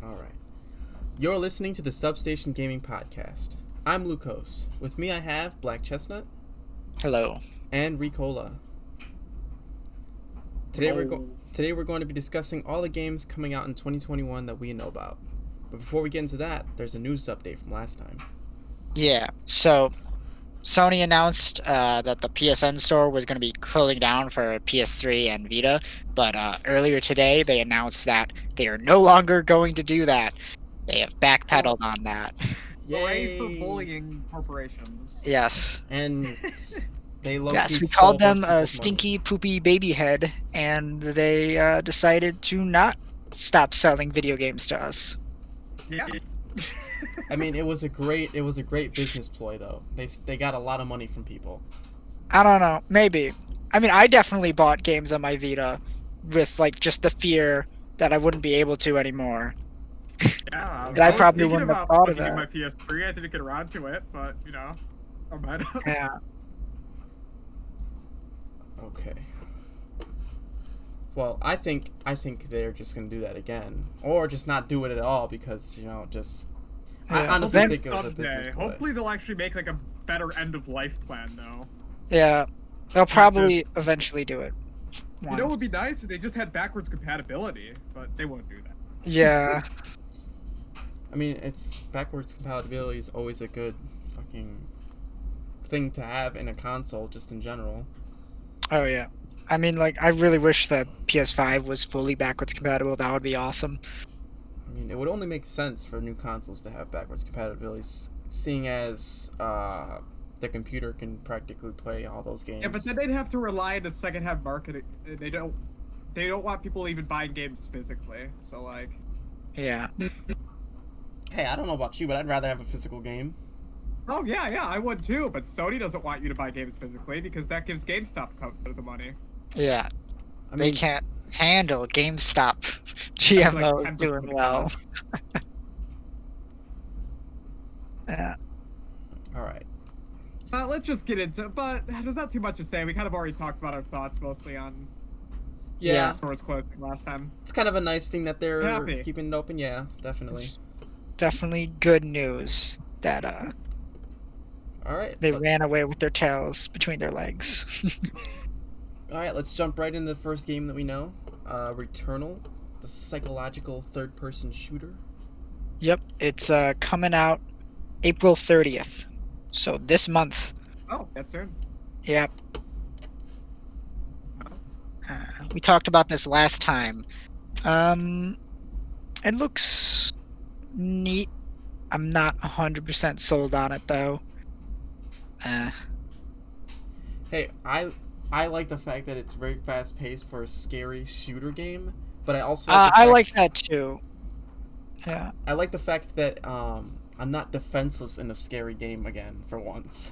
All right. You're listening to the Substation Gaming Podcast. I'm Lucas. With me I have Black Chestnut Hello. and Ricola. Today we're going to be discussing all the games coming out in 2021 that we know about. But before we get into that, there's a news update from last time. Yeah, so Sony announced that the PSN store was going to be closing down for PS3 and Vita, but earlier today they announced that they are no longer going to do that. They have backpedaled on that. Hooray for Yay! bullying corporations. Yes. And they low-key Yes, we stole called them most a people's stinky, poopy baby head, and they decided to not stop selling video games to us. Yeah. money. I mean, it was a great business ploy though. They got a lot of money from people. I don't know, maybe. I mean, I definitely bought games on my Vita with, like, just the fear that I wouldn't be able to anymore. Yeah. I was probably thinking wouldn't have about thought of looking at that. my PS3. I didn't get around to it, but I might have. Yeah. Okay. Well, I think they're just gonna do that again, or just not do it at all because just. I Yeah. honestly Then think it was a Someday. business play. Hopefully they'll actually make like a better end of life plan though. Yeah. They'll probably eventually do it. You know what Once. would be nice if they just had backwards compatibility, but they won't do that. Yeah. I mean, it's backwards compatibility is always a good fucking thing to have in a console, just in general. Oh yeah. I mean, like, I really wish that PS5 was fully backwards compatible. That would be awesome. I mean, it would only make sense for new consoles to have backwards compatibility, seeing as the computer can practically play all those games. Yeah, but then they'd have to rely on a second-hand market. And they don't want people even buying games physically. So like. Yeah. Hey, I don't know about you, but I'd rather have a physical game. Oh yeah, I would too. But Sony doesn't want you to buy games physically because that gives GameStop the money. Yeah. I They mean, can't handle GameStop Like GMO 10% doing of the well. cost. Yeah. all right. Let's just get into. But there's not too much to say. We kind of already talked about our thoughts mostly on Yeah, stores closing last time. it's kind of a nice thing that they're Happy. keeping it open. Yeah, definitely. It's definitely good news that All right. they ran away with their tails between their legs. All right, let's jump right into the first game that we know. Returnal, the psychological third-person shooter. Yep, it's coming out April 30th. So this month. Oh, that's soon. Yep. We talked about this last time. It looks neat. I'm not 100% sold on it though. Hey, I like the fact that it's very fast-paced for a scary shooter game, but I also I like that too. Yeah. I like the fact that I'm not defenseless in a scary game again for once.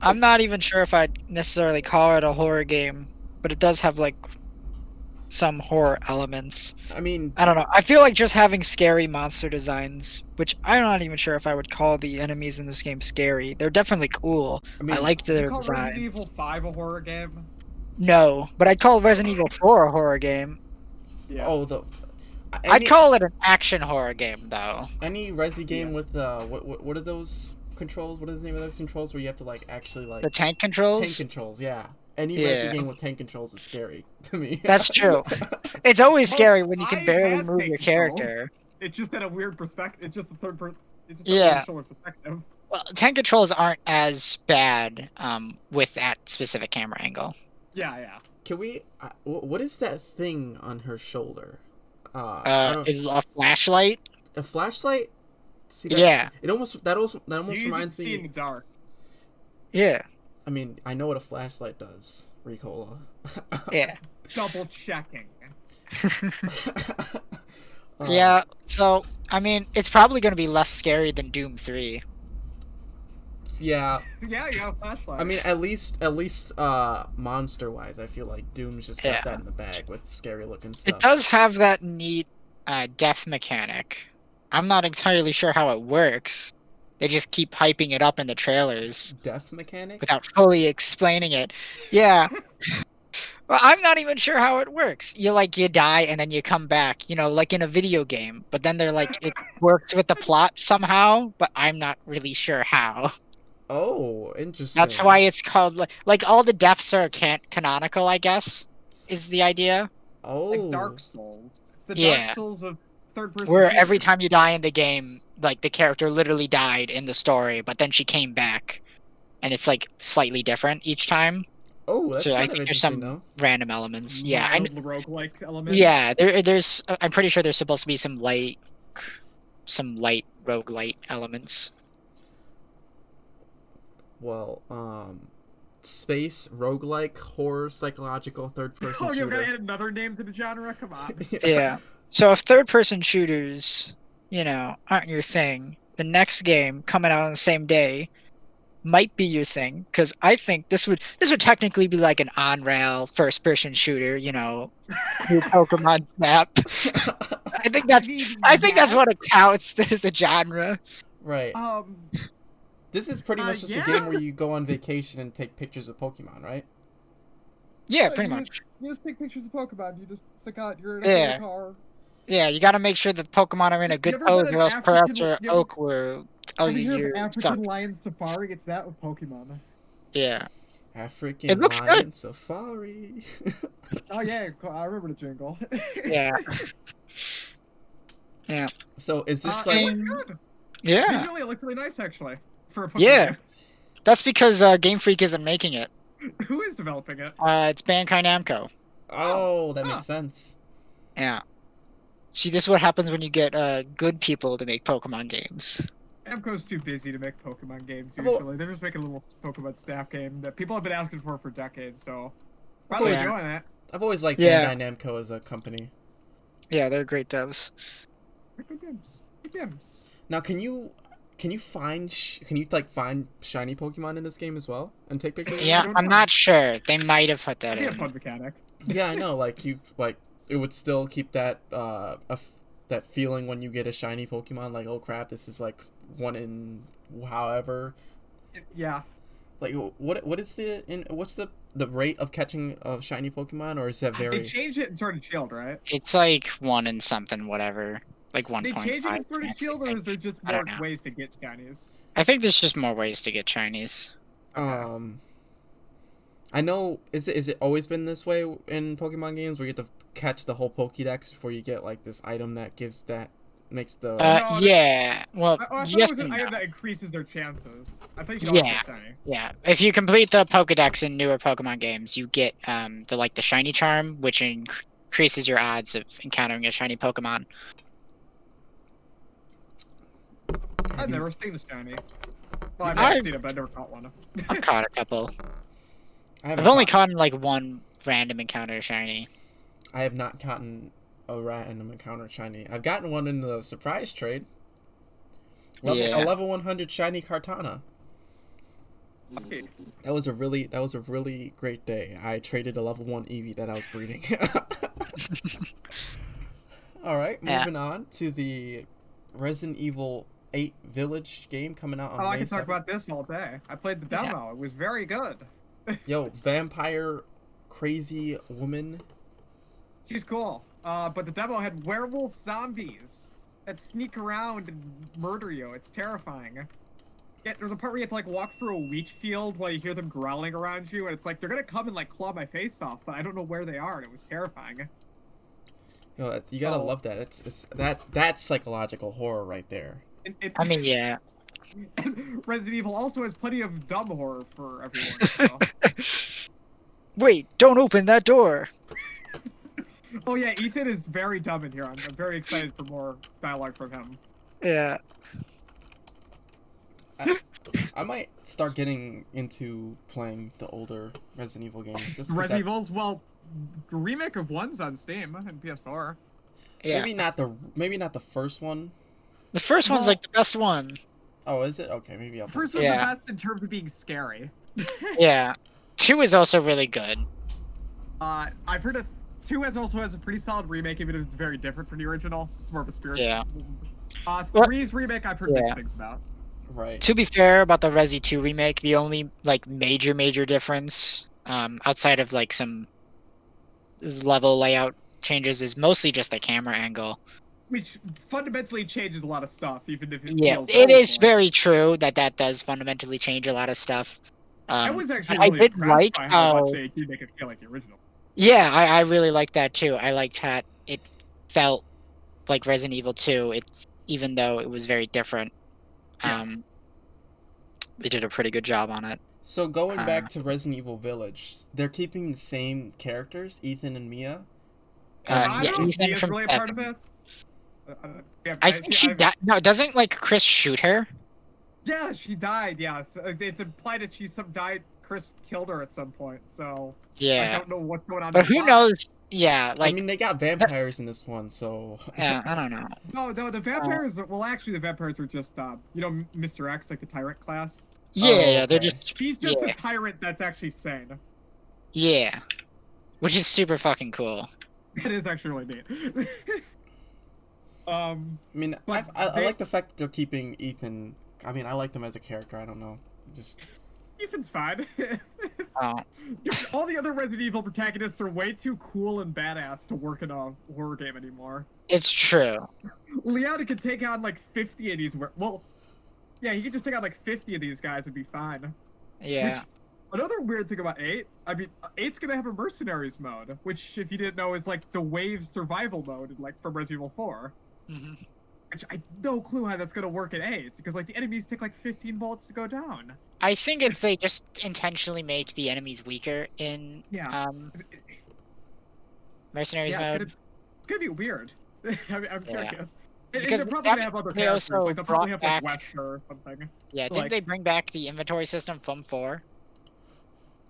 I'm not even sure if I'd necessarily call it a horror game, but it does have like some horror elements. I mean, I don't know. I feel like just having scary monster designs, which I'm not even sure if I would call the enemies in this game scary. They're definitely cool. I mean, I like You their call Resident design. Evil 5 a horror game? No, but I'd call Resident Evil 4 a horror game. Yeah. oh the. I'd call it an action horror game though. any Resi game Yeah. with what are those controls? What is the name of those controls where you have to like actually like The tank controls. tank controls? Yeah, any Yeah. Resi game with tank controls is scary to me. That's true. It's always Well, scary when you can 5 barely has move tank your controls. character. It's just at a weird perspective. It's just a third person. It's just Yeah. a third perspective. Well, tank controls aren't as bad with that specific camera angle. Yeah. Can we? What is that thing on her shoulder? I don't, A flashlight. a flashlight. See, Yeah. It almost that almost You can reminds see in me. the dark. Yeah. I mean, I know what a flashlight does, Ricola. Yeah. Double checking. Yeah. So I mean, it's probably going to be less scary than Doom 3. Yeah. Yeah, you got a flashlight. I mean, at least monster wise, I feel like Doom's just got Yeah. that in the bag with scary looking stuff. It does have that neat death mechanic. I'm not entirely sure how it works. They just keep hyping it up in the trailers Death mechanic. without fully explaining it. Yeah. Well, I'm not even sure how it works. You die and then you come back, like in a video game. But then they're like, it works with the plot somehow, but I'm not really sure how. Oh, That's interesting. why it's called like all the deaths are canonical, I guess, is the idea. Like Oh, Dark Souls. It's the Dark Yeah, Souls of third-person where every shooters. time you die in the game, like the character literally died in the story, but then she came back, and it's like slightly different each time. oh, that's So I kind of think there's interesting, some though. random elements. Yeah, Mild roguelike yeah. elements. There's. I'm pretty sure there's supposed to be some light roguelite elements. Well, space roguelike horror psychological third-person Oh, you're gonna shooter. add another name to the genre? Come on. Yeah. So if third-person shooters, aren't your thing, the next game coming out on the same day might be your thing, because I think this would technically be like an on-rail first-person shooter, new Pokemon Snap. I think I that's mean, I think that's yes. what it counts as a genre. Right. Um, This is pretty much just a yeah. game where you go on vacation and take pictures of Pokemon, right? Yeah, pretty much. You just take pictures of Pokemon. You just stick out. You're in Yeah. a car. Yeah, you got to make sure that Pokemon are in a You good ever pose, been or an else African- perhaps your you ever- oak will tell Have you you heard you of suck. African Lion Safari? It's that with Pokemon. Yeah. African It looks Lion good. Safari. Oh yeah, cool. I remember the jingle. Yeah. Yeah. So is this it like? looks good. Yeah. Visually, it looked really nice, actually. For a Pokemon Yeah. game. That's because Game Freak isn't making it. Who is developing it? It's Bandai Namco. Oh, that Huh. makes sense. Yeah. See, this is what happens when you get good people to make Pokemon games. Namco's too busy to make Pokemon games Well- usually. They're just making a little Pokemon Snap game that people have been asking for decades. So I've probably always, doing it. I've always liked Yeah. Bandai Namco as a company. Yeah, they're great devs. Good games. Good games. Now, can you find find shiny Pokemon in this game as well and take pictures? Yeah, don't I'm know. not sure. They might have put that That'd be a in. fun mechanic. Yeah, I know. It would still keep that that feeling when you get a shiny Pokemon. Like, oh crap, this is like one in however. Yeah. Like, what's the rate of catching a shiny Pokemon, or is that They very? changed it in Sword and Shield, right? It's like 1 and something, whatever. Like 1.5. They changed it in Sword and chance, Shield, I or think. is there just I more don't know. ways to get shinies? I think there's just more ways to get Chinese. I know. Is it always been this way in Pokemon games where you have to catch the whole Pokédex before you get like this item that makes the No, Yeah. Well, I thought yes it was an and item no. that increases their chances. I think you can always Yeah. get shiny. Yeah. If you complete the Pokédex in newer Pokemon games, you get the shiny charm, which increases your odds of encountering a shiny Pokemon. I've never seen a shiny. Well, I've I've- never seen it, but I've never caught one. I've caught a couple. I've I've only caught like one random encounter shiny. I have not gotten a random encounter shiny. I've gotten one in the surprise trade. Yeah. A level 100 shiny Kartana. Okay. That was a really great day. I traded a level 1 Eevee that I was breeding. All right, Yeah. moving on to the Resident Evil 8 Village game coming out on Oh, I May can talk 7th. about this all day. I played the demo. It was very good. Yo, vampire crazy woman. She's cool. But the demo had werewolf zombies that sneak around and murder you. It's terrifying. Yeah, there's a part where you have to like walk through a wheat field while you hear them growling around you, and it's like they're gonna come and like claw my face off, but I don't know where they are, and it was terrifying. Yo, you gotta So- love that. That's psychological horror right there. I mean, yeah. Resident Evil also has plenty of dumb horror for everyone. So. Wait, don't open that door. Oh yeah, Ethan is very dumb in here. I'm very excited for more dialogue from him. Yeah. I might start getting into playing the older Resident Evil games. Just 'cause Resident Evil's the remake of one's on Steam and PS4. Yeah. Maybe not the first one. The first one's Well- like the best one. Oh, is it? Okay, maybe I'll. First one's Yeah. the best in terms of being scary. Yeah. 2 is also really good. I've heard of 2 also has a pretty solid remake, even if it's very different from the original. It's more of a spirit. Yeah. Uh, Well- 3's remake I've heard Yeah. mixed things about. Right. To be fair about the Resi 2 remake, the only like major difference, outside of like some level layout changes is mostly just the camera angle. Which fundamentally changes a lot of stuff, even if it Yeah, feels it is old. very true that does fundamentally change a lot of stuff. I was actually but I really did impressed like by how much how they did make it feel like the original. yeah, I really liked that too. I liked how it felt like Resident Evil 2. It's even though it was very different. Yeah. They did a pretty good job on it. So going back to Resident Evil Village, they're keeping the same characters, Ethan and Mia. I Yeah, don't know if Ethan Mia's from really a part of 7. it. Yeah, I think she died. No, doesn't like Chris shoot her? Yeah, she died. Yeah, so it's implied that she died. Chris killed her at some point. So I Yeah, don't know what's going on. but in the who plot. knows? Yeah, I like mean, they got vampires in this one, so. yeah, I don't know. No, the vampires. Well, actually, the vampires are just Mr. X, like the tyrant class. Yeah, Oh, yeah, they're okay. just He's just yeah. a tyrant that's actually sane. Yeah, which is super fucking cool. That is actually really neat. I mean, But I they- like the fact that they're keeping Ethan. I mean, I like them as a character. I don't know, just Ethan's fine. Oh, Dude, all the other Resident Evil protagonists are way too cool and badass to work in a horror game anymore. it's true. Leon could take on like 50 of these. Well, yeah, he could just take on like 50 of these guys and be fine. Yeah, Another weird thing about 8, I mean, 8's gonna have a mercenaries mode, which, if you didn't know, is like the wave survival mode, like from Resident Evil 4. Mhm. Which I no clue how that's gonna work in 8, because like the enemies take like 15 bullets to go down. I think if they just intentionally make the enemies weaker in Yeah. mercenaries Yeah, mode, it's gonna be weird. I'm Yeah. curious. And Because they're probably gonna have actually other they characters, also like they'll probably brought have like back- Wesker or something. yeah, didn't like- they bring back the inventory system from 4?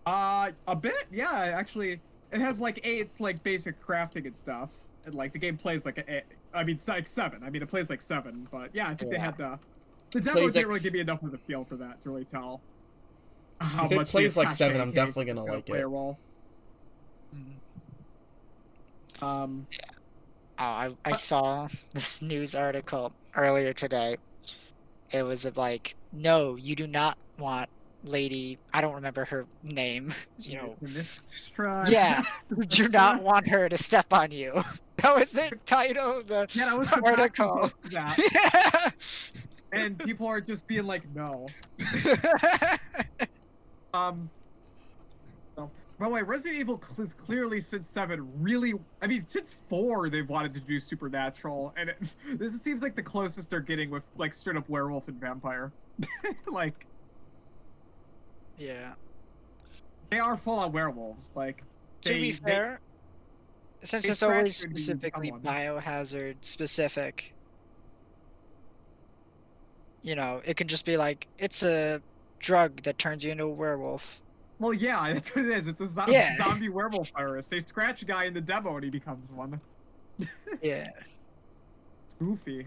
A bit, yeah. Actually, it has like 8's like basic crafting and stuff, and like the game plays like I mean, it's like 7. I mean, it plays like 7, but yeah, I think they Yeah. had the demo plays didn't like really give me enough of a feel for that to really tell how If it much plays the like 7, attaché I'm case definitely is gonna like play it. a role. Um, Oh, I saw this news article earlier today. It was like, no, you do not want Lady. I don't remember her name. You know, Mistra. yeah, you do not want her to step on you. That was the title of the Yeah, that was the article. close to that. And people are just being like, no. Well, by the way, Resident Evil is clearly since 7 really. I mean, since 4 they've wanted to do supernatural, and this seems like the closest they're getting with like straight up werewolf and vampire. Like Yeah. they are full on werewolves. Like To be fair, since they it's always scratched the specifically someone. biohazard specific, you know, it can just be like, it's a drug that turns you into a werewolf. well, yeah, that's what it is. It's a Yeah. zombie werewolf virus. They scratch a guy in the demo and he becomes one. Yeah. It's goofy.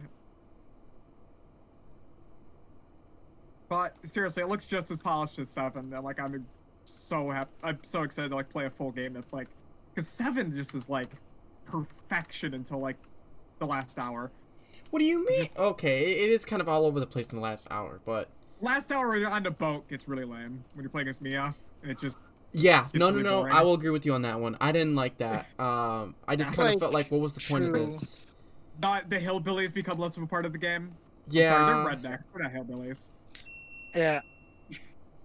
But seriously, it looks just as polished as 7. And like I'm so happy. I'm so excited to like play a full game that's like, because 7 just is like perfection until like the last hour. What do you mean? Okay, it is kind of all over the place in the last hour, but Last hour when you're on the boat gets really lame when you're playing against Mia, and it just yeah, It's no, really no, boring. I will agree with you on that one. I didn't like that. I just kind of Like, felt like, what was the point of true. this? not the hillbillies become less of a part of the game. Yeah, I'm sorry, they're redneck. They're not hillbillies. Yeah.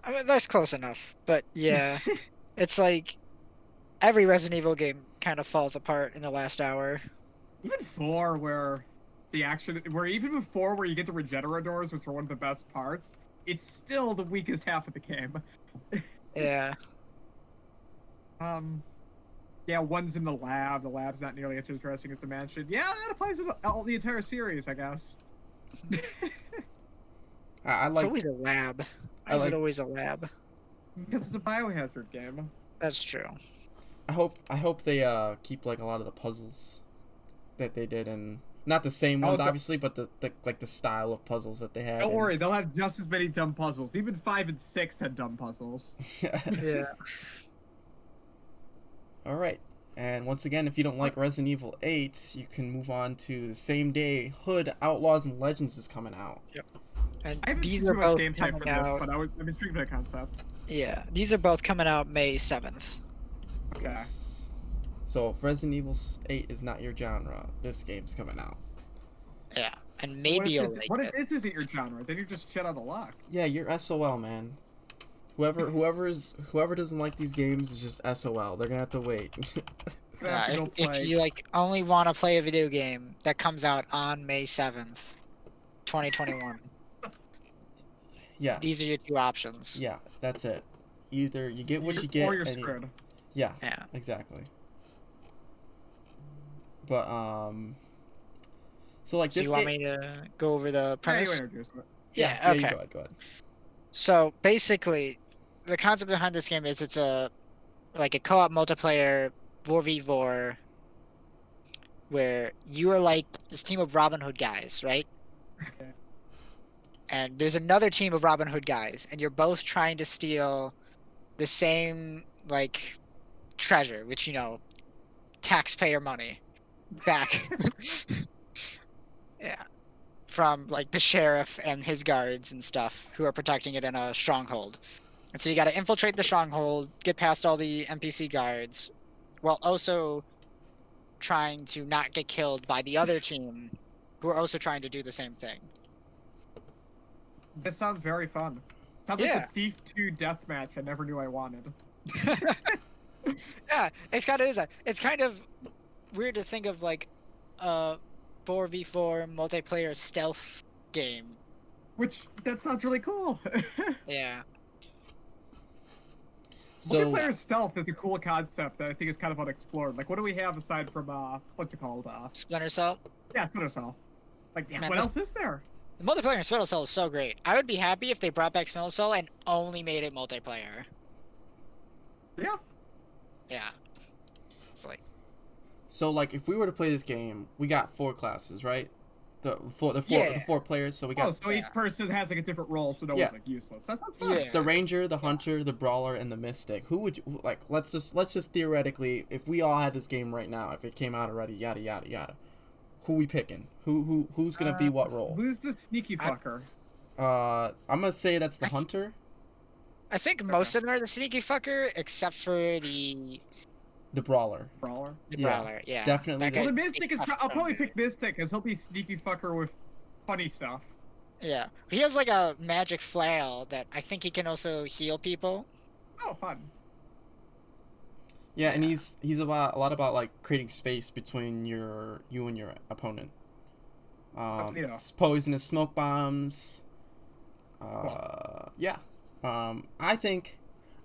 I mean, that's close enough. But yeah, it's like every Resident Evil game kind of falls apart in the last hour. Even 4, where the action, where even with 4, where you get the regenerators, which are one of the best parts, it's still the weakest half of the game. Yeah. Yeah, one's in the lab. The lab's not nearly as interesting as the mansion. Yeah, that applies to all the entire series, I guess. I It's like. always a lab. I Why is like- it always a lab? Because it's a biohazard game. That's true. I hope they keep like a lot of the puzzles that they did, and not the same Oh, ones it's a- obviously, but the like the style of puzzles that they had. Don't and- worry, they'll have just as many dumb puzzles. Even 5 and 6 had dumb puzzles. Yeah. All right. And once again, if you don't like Resident Evil 8, you can move on to the same day Hood Outlaws and Legends is coming out. And I haven't these seen are too much both gameplay coming for this, out. but I'm intrigued by the concept. Yeah, these are both coming out May 7th. Okay. Yes. So if Resident Evil 8 is not your genre, this game's coming out. Yeah, and maybe you'll like what it. if this isn't your genre? Then you're just shit out of luck. Yeah, you're SOL, man. Whoever doesn't like these games is just SOL. They're gonna have to wait. Gonna have to go If play. you like only want to play a video game that comes out on May 7th, 2021, Yeah, these are your two options. yeah, that's it. Either you get what you Or get, you're and screwed. yeah, Yeah. exactly. But so like So this you want game. me to go over the Yeah, you premise? introduce it. Yeah, you okay. go ahead. Go ahead. So basically, the concept behind this game is it's a co-op multiplayer 4v4 where you are like this team of Robin Hood guys, right? Okay. And there's another team of Robin Hood guys, and you're both trying to steal the same like treasure, which taxpayer money back. Yeah. From like the sheriff and his guards and stuff who are protecting it in a stronghold. And so you got to infiltrate the stronghold, get past all the NPC guards, while also trying to not get killed by the other team who are also trying to do the same thing. This sounds very fun. Sounds Yeah. like the Thief 2 deathmatch I never knew I wanted. Yeah, it's kind of weird to think of like a 4v4 multiplayer stealth game. That sounds really cool. Yeah. So Multiplayer stealth is a cool concept that I think is kind of unexplored. Like, what do we have aside from what's it called? Splinter Cell. Yeah, Splinter Cell. Like, Man, what this- else is there? The multiplayer in Splinter Cell is so great. I would be happy if they brought back Splinter Cell and only made it multiplayer. Yeah. Yeah. It's like, So like if we were to play this game, we got 4 classes, right? The four Yeah. players. So we Oh, got so each person has like a different role, so no Yeah. one's like useless. That sounds fun. yeah. the ranger, the hunter, the brawler, and the mystic. Who would you like? Let's just theoretically, if we all had this game right now, if it came out already, yada yada yada. Who we picking? Who's gonna be what role? Who's the sneaky fucker? I'm gonna say that's the hunter. I think most of them are the sneaky fucker, except for the The brawler. Brawler. Yeah, brawler. Yeah, definitely That the- Well, guy's the Mystic is. tough I'll to probably do. pick Mystic, because he'll be sneaky fucker with funny stuff. Yeah, he has like a magic flail that I think he can also heal people. Oh, fun. Yeah, and Yeah. he's a lot about like creating space between you and your opponent. neato. Poisonous smoke bombs. Yeah. I think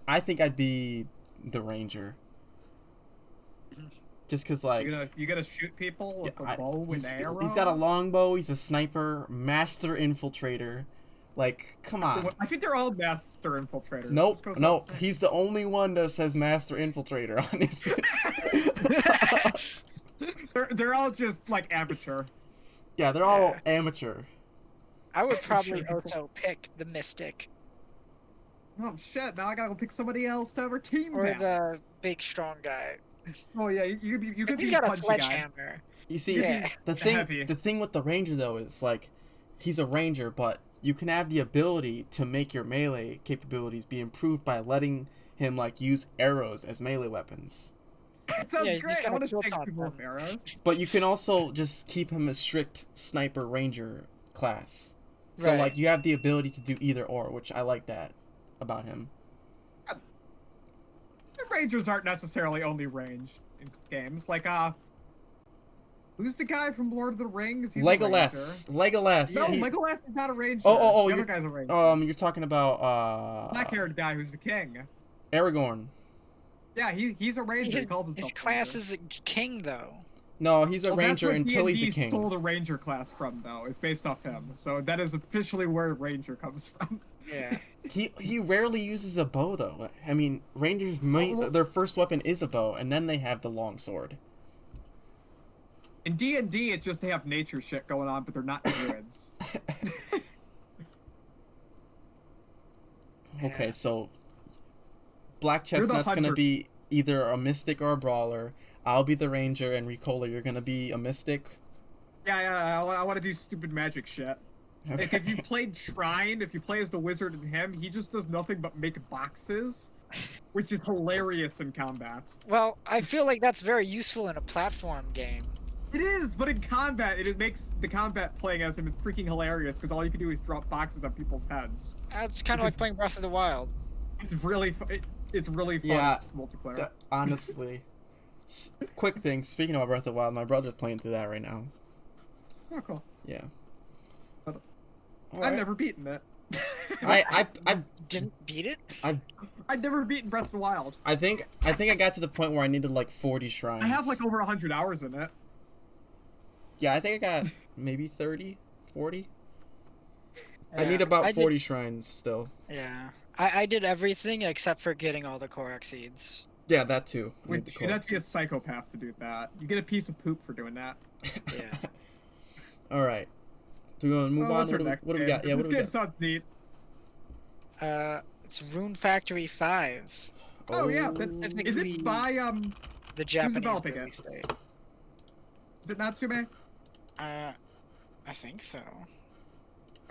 I'd be the ranger. Just cause like You gonna shoot people with yeah, a bow and arrow? he's got a longbow. He's a sniper, master infiltrator. Like, come on. I think they're all master infiltrators. Nope, Which goes no. without saying. He's the only one that says master infiltrator on his. They're all just like amateur. Yeah, they're all amateur. I would probably Sure. also pick the mystic Oh shit! Now I gotta go pick somebody else to have our team or balance. the big strong guy. Oh yeah, you could be He's the got a punchy guy. sledgehammer. You see, Yeah. Heavy. the thing with the ranger though is like, he's a ranger, but you can have the ability to make your melee capabilities be improved by letting him like use arrows as melee weapons. That sounds Yeah, you just great. I gotta want to kill take top people with them. arrows. But you can also just keep him a strict sniper ranger class. So Right. like you have the ability to do either or, which I like that about him. The Rangers aren't necessarily only ranged in games. Like who's the guy from Lord of the Rings? He's a Legolas. Legolas. ranger. No, he- Legolas is not a ranger. Oh, the other you're- guy's a ranger. You're talking about Black-haired guy who's the king. Aragorn. Yeah, he's a ranger. His, he calls himself his a class ranger. is a king, though. No, he's a Well, ranger that's what until he's a D&D king. stole the ranger class from, though. It's based off him. So that is officially where ranger comes from. Yeah. He rarely uses a bow though. I mean, rangers Well- their first weapon is a bow, and then they have the long sword. In D&D, it's just they have nature shit going on, but they're not druids. Okay, Yeah. so Black You're the Chestnut's gonna hunter. be either a mystic or a brawler. I'll be the ranger, and Ricola, you're gonna be a mystic. Yeah, I want to do stupid magic shit. Like, if you played Shrine, if you play as the wizard in him, he just does nothing but make boxes, which is hilarious in combat. Well, I feel like that's very useful in a platform game. It is, but in combat, it makes the combat playing as him freaking hilarious because all you can do is drop boxes on people's heads. It's kind of like playing Breath of the Wild. It's really, it's really fun Yeah, multiplayer. honestly. Quick thing, speaking about Breath of the Wild, my brother's playing through that right now. Oh, cool. Yeah. But All I've right. never beaten it. I Didn't beat it? I've never beaten Breath of the Wild. I think I got to the point where I needed like 40 shrines. I have like over 100 hours in it. Yeah, I think I got maybe 30, 40. I Yeah, need about I 40 shrines still. Yeah. I did everything except for getting all the Korok seeds. Yeah, that too. I need Which the you'd have to be a corpses. psychopath to do that. You get a piece of poop for doing that. Yeah. All right. Do we want to move Well, on? what's our next What do we game? got? Yeah, what This do we game got? sounds neat. It's Rune Factory 5. Oh, yeah, that's, is Specifically- it by The Japanese developing it? release date. is it Natsume? I think so.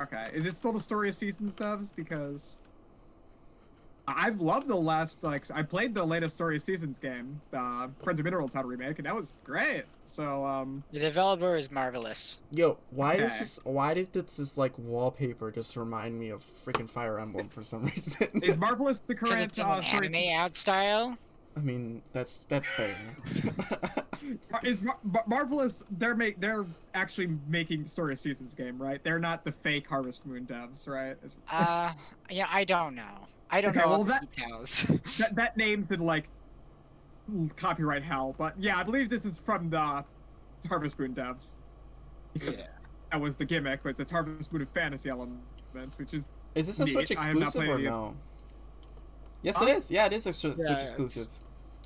Okay, is it still the Story of Seasons devs? Because I've loved the last, like, I played the latest Story of Seasons game, Friends of Mineral Town remake, and that was great. So, The developer is marvelous. Yo, why Okay. is this? Why did this like wallpaper just remind me of freaking Fire Emblem for some reason? is Marvelous the Because current it's in an Story of anime out style. I mean, that's fair. Is Marvelous? They're actually making the Story of Seasons game, right? They're not the fake Harvest Moon devs, right? Yeah, I don't know. I don't Okay, know all well, the that- details. that name's in like copyright hell, but yeah, I believe this is from the Harvest Moon devs. Because Yeah. that was the gimmick, was it's Harvest Moon of fantasy elements, which is Is this a Neat. Switch I have not exclusive played or it yet. no? Yes, Huh? it is. Yeah, it is a Switch it's- exclusive.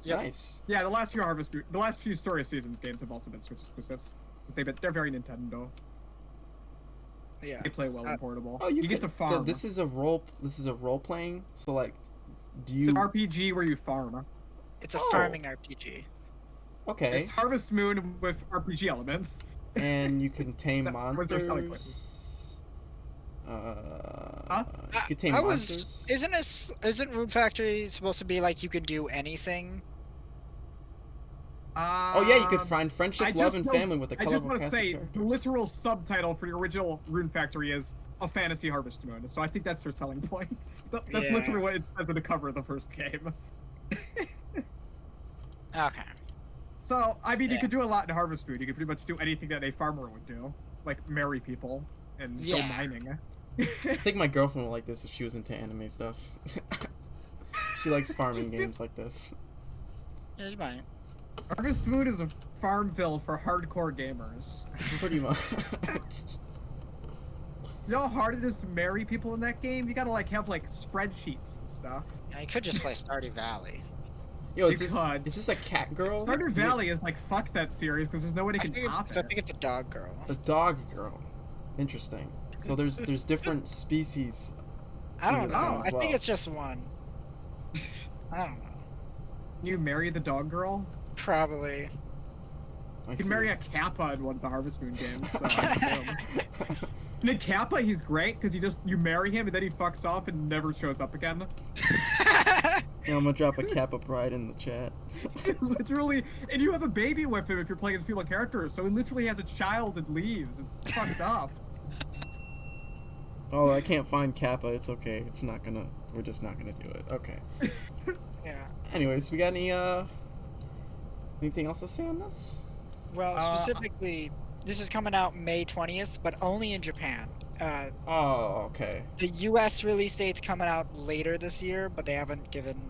Yep. Nice. yeah. The last few Story of Seasons games have also been Switch exclusives. They're very Nintendo. Yeah. They play well in portable. Oh, you get to could- farm. So this is a role playing. So like, do It's you? an RPG where you farm. It's a Oh. farming RPG. Okay. It's Harvest Moon with RPG elements. And you can tame That was their selling point. monsters. Huh? You can tame I monsters. isn't Rune Factory supposed to be like you can do anything? Oh yeah, you could find friendship, I love, just and don't- family with the I just colorful want to cast of say, the characters. literal subtitle for the original Rune Factory is a fantasy Harvest Moon, so I think that's their selling point. That's Yeah. literally what it says on the cover of the first game. Okay. So, I mean, you Yeah. could do a lot in Harvest Moon. You could pretty much do anything that a farmer would do, like marry people and go Yeah. mining. I think my girlfriend would like this if she was into anime stuff. She likes farming Just be- games like this. Here's mine. Harvest Moon is a Farmville for hardcore gamers. Pretty much. You know how hard it is to marry people in that game? You gotta like have like spreadsheets and stuff. I could just play Stardew Valley. Yo, You could. is this a cat girl? Stardew Is it Valley is like fuck that series because there's no way they I can think, top I it. think it's a dog girl. A dog girl. Interesting. So there's different species. I don't this know. game I as think well. it's just one. I don't know. You marry the dog girl? Probably. I You can see. marry a Kappa in one of the Harvest Moon games. So I assume. And in Kappa, he's great because you marry him and then he fucks off and never shows up again. Yeah, I'm gonna drop a Kappa Pride in the chat. Literally, and you have a baby with him if you're playing as a female character, so he literally has a child and leaves. It's fucked up. Oh, I can't find Kappa. It's okay. We're just not gonna do it. Okay. Yeah. Anyways, we got anything else to say on this? Well, specifically, this is coming out May 20th, but only in Japan. Oh, okay. The U.S. release date's coming out later this year, but they haven't given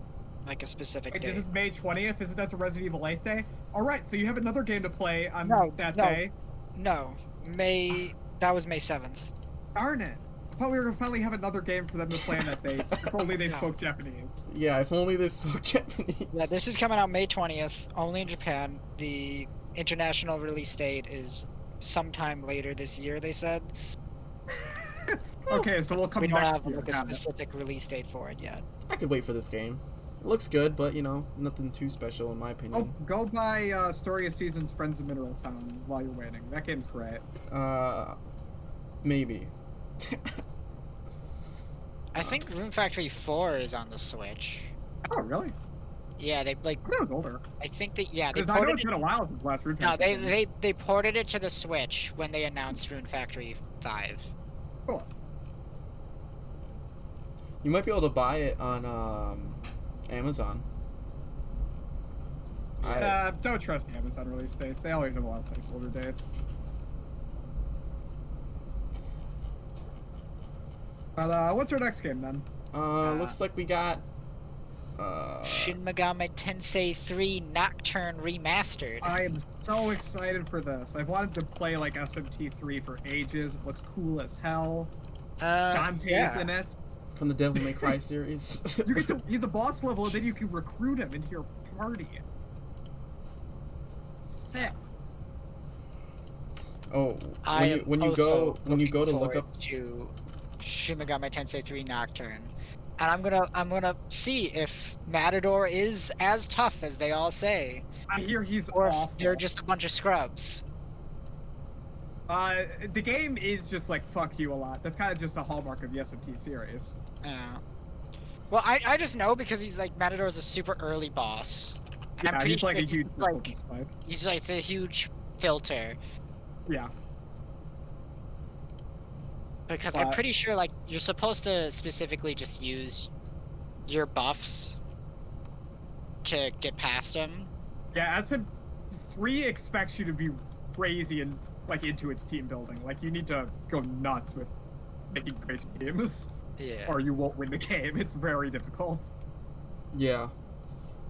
like a specific Wait, date. this is May 20th. Isn't that the Resident Evil 8 day? All right, so you have another game to play on No, that no. day. No, that was May 7th. Darn it! I thought we were gonna finally have another game for them to play on that day. If only they No. spoke Japanese. Yeah, if only they spoke Japanese. Yeah, this is coming out May 20th, only in Japan. The international release date is sometime later this year, they said. Okay, so we'll come We don't next have year. like a Got it. specific release date for it yet. I could wait for this game. It looks good, but nothing too special in my Oh, opinion. go buy Story of Seasons Friends of Mineral Town while you're waiting. That game's great. Maybe. I think Room Factory 4 is on the Switch. Oh, really? Yeah, they like. I thought it was older. I think that yeah, they Because I know ported it's it. been a while since the last Rune No, Factory game. they ported it to the Switch when they announced Rune Factory 5. Cool. You might be able to buy it on Amazon. Don't trust the Amazon release dates. They always have a lot of placeholder dates. But what's our next game then? Looks like we got Shin Megami Tensei 3 Nocturne Remastered. I am so excited for this. I've wanted to play like SMT3 for ages. It looks cool as hell. Dante's yeah. in it. from the Devil May Cry series. You get to he's a boss level, and then you can recruit him into your party. It's sick. Oh, I when you go to look up to Shin Megami Tensei 3 Nocturne, and I'm gonna see if Matador is as tough as they all say, I hear he's or if awful. they're just a bunch of scrubs. The game is just like fuck you a lot. That's kind of just a hallmark of the SMT series. Yeah. Well, I just know because he's like Matador is a super early boss, and I'm Yeah, pretty he's like a sure huge he's like a huge filter. Yeah. Because I'm pretty sure, like, you're supposed to specifically just use your buffs to get past him. Yeah, SM3 expects you to be crazy and, like, into its team building. Like, you need to go nuts with making crazy games, Yeah. or you won't win the game. It's very difficult. yeah.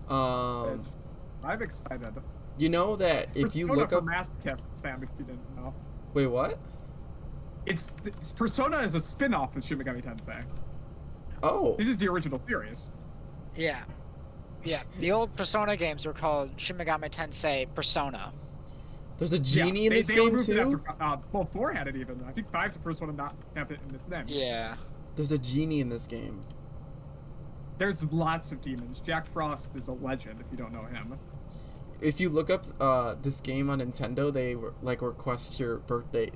I'm excited. You know that if you Persona look up from Masochist, Sam, if you didn't know. wait, what? It's Persona is a spin-off of Shin Megami Tensei. Oh, This is the original series. Yeah. Yeah. The old Persona games were called Shin Megami Tensei Persona. there's a genie in they this game removed it too. After, well, 4 had it even. I think 5's the first one to not have it in its name. Yeah. There's a genie in this game. There's lots of demons. Jack Frost is a legend if you don't know him. If you look up this game on Nintendo, they like request your birthday.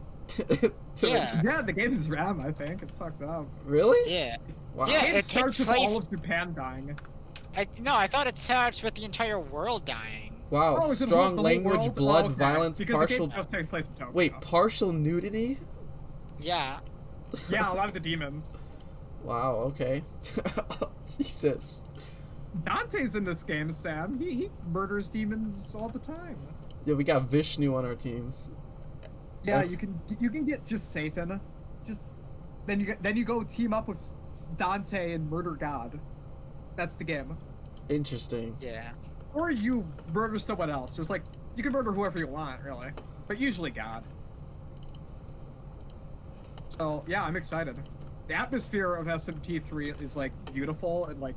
Yeah. Yeah, the game is RAM, I think. It's fucked up. Really? Yeah. Wow. Yeah. It It starts takes with place- all of Japan dying. I thought it starts with the entire world dying. Wow. Oh, is it Strong the whole language, world? blood, Oh, okay. violence, Because partial. the game just takes place in Tokyo. Wait, partial nudity? Yeah. Yeah, a lot of the demons. Wow. Okay. Jesus. Dante's in this game, Sam. He murders demons all the time. Yeah, we got Vishnu on our team. Yeah, Oh. you can get just Satan, just then you go team up with Dante and murder God. That's the game. Interesting. Yeah. Or you murder someone else. There's like you can murder whoever you want, really, but usually God. So yeah, I'm excited. The atmosphere of SMT3 is like beautiful and like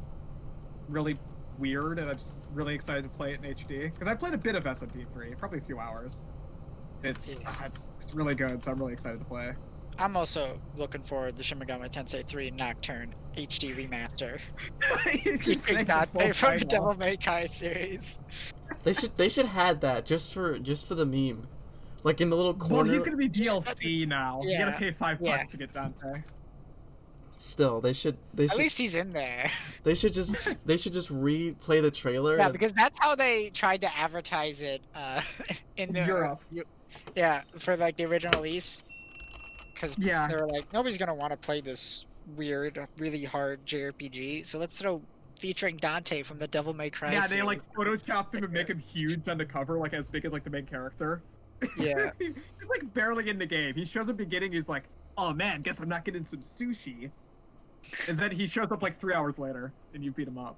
really weird, and I'm really excited to play it in HD because I played a bit of SMT3, probably a few hours. It's really good, so I'm really excited to play. I'm also looking forward to Shin Megami Tensei 3 Nocturne HD Remaster. He's Keeping saying the Dante full from the title. Devil May Cry series. They should had that just for the meme, like in the little corner. Well, he's gonna be DLC now. You Yeah. gotta pay $5 Yeah. to get Dante. Still, they should At least he's in there. they should just replay the trailer. Yeah, and- because that's how they tried to advertise it in Europe. Yeah, for like the original release. Because Yeah. they were like, nobody's gonna want to play this weird, really hard JRPG, so let's throw featuring Dante from the Devil May Cry. Yeah, they series. like photoshopped him and make him huge on the cover, like as big as like the main character. Yeah. He's like barely in the game. He shows up beginning, he's like, oh man, guess I'm not getting some sushi. And then he shows up like 3 hours later, and you beat him up.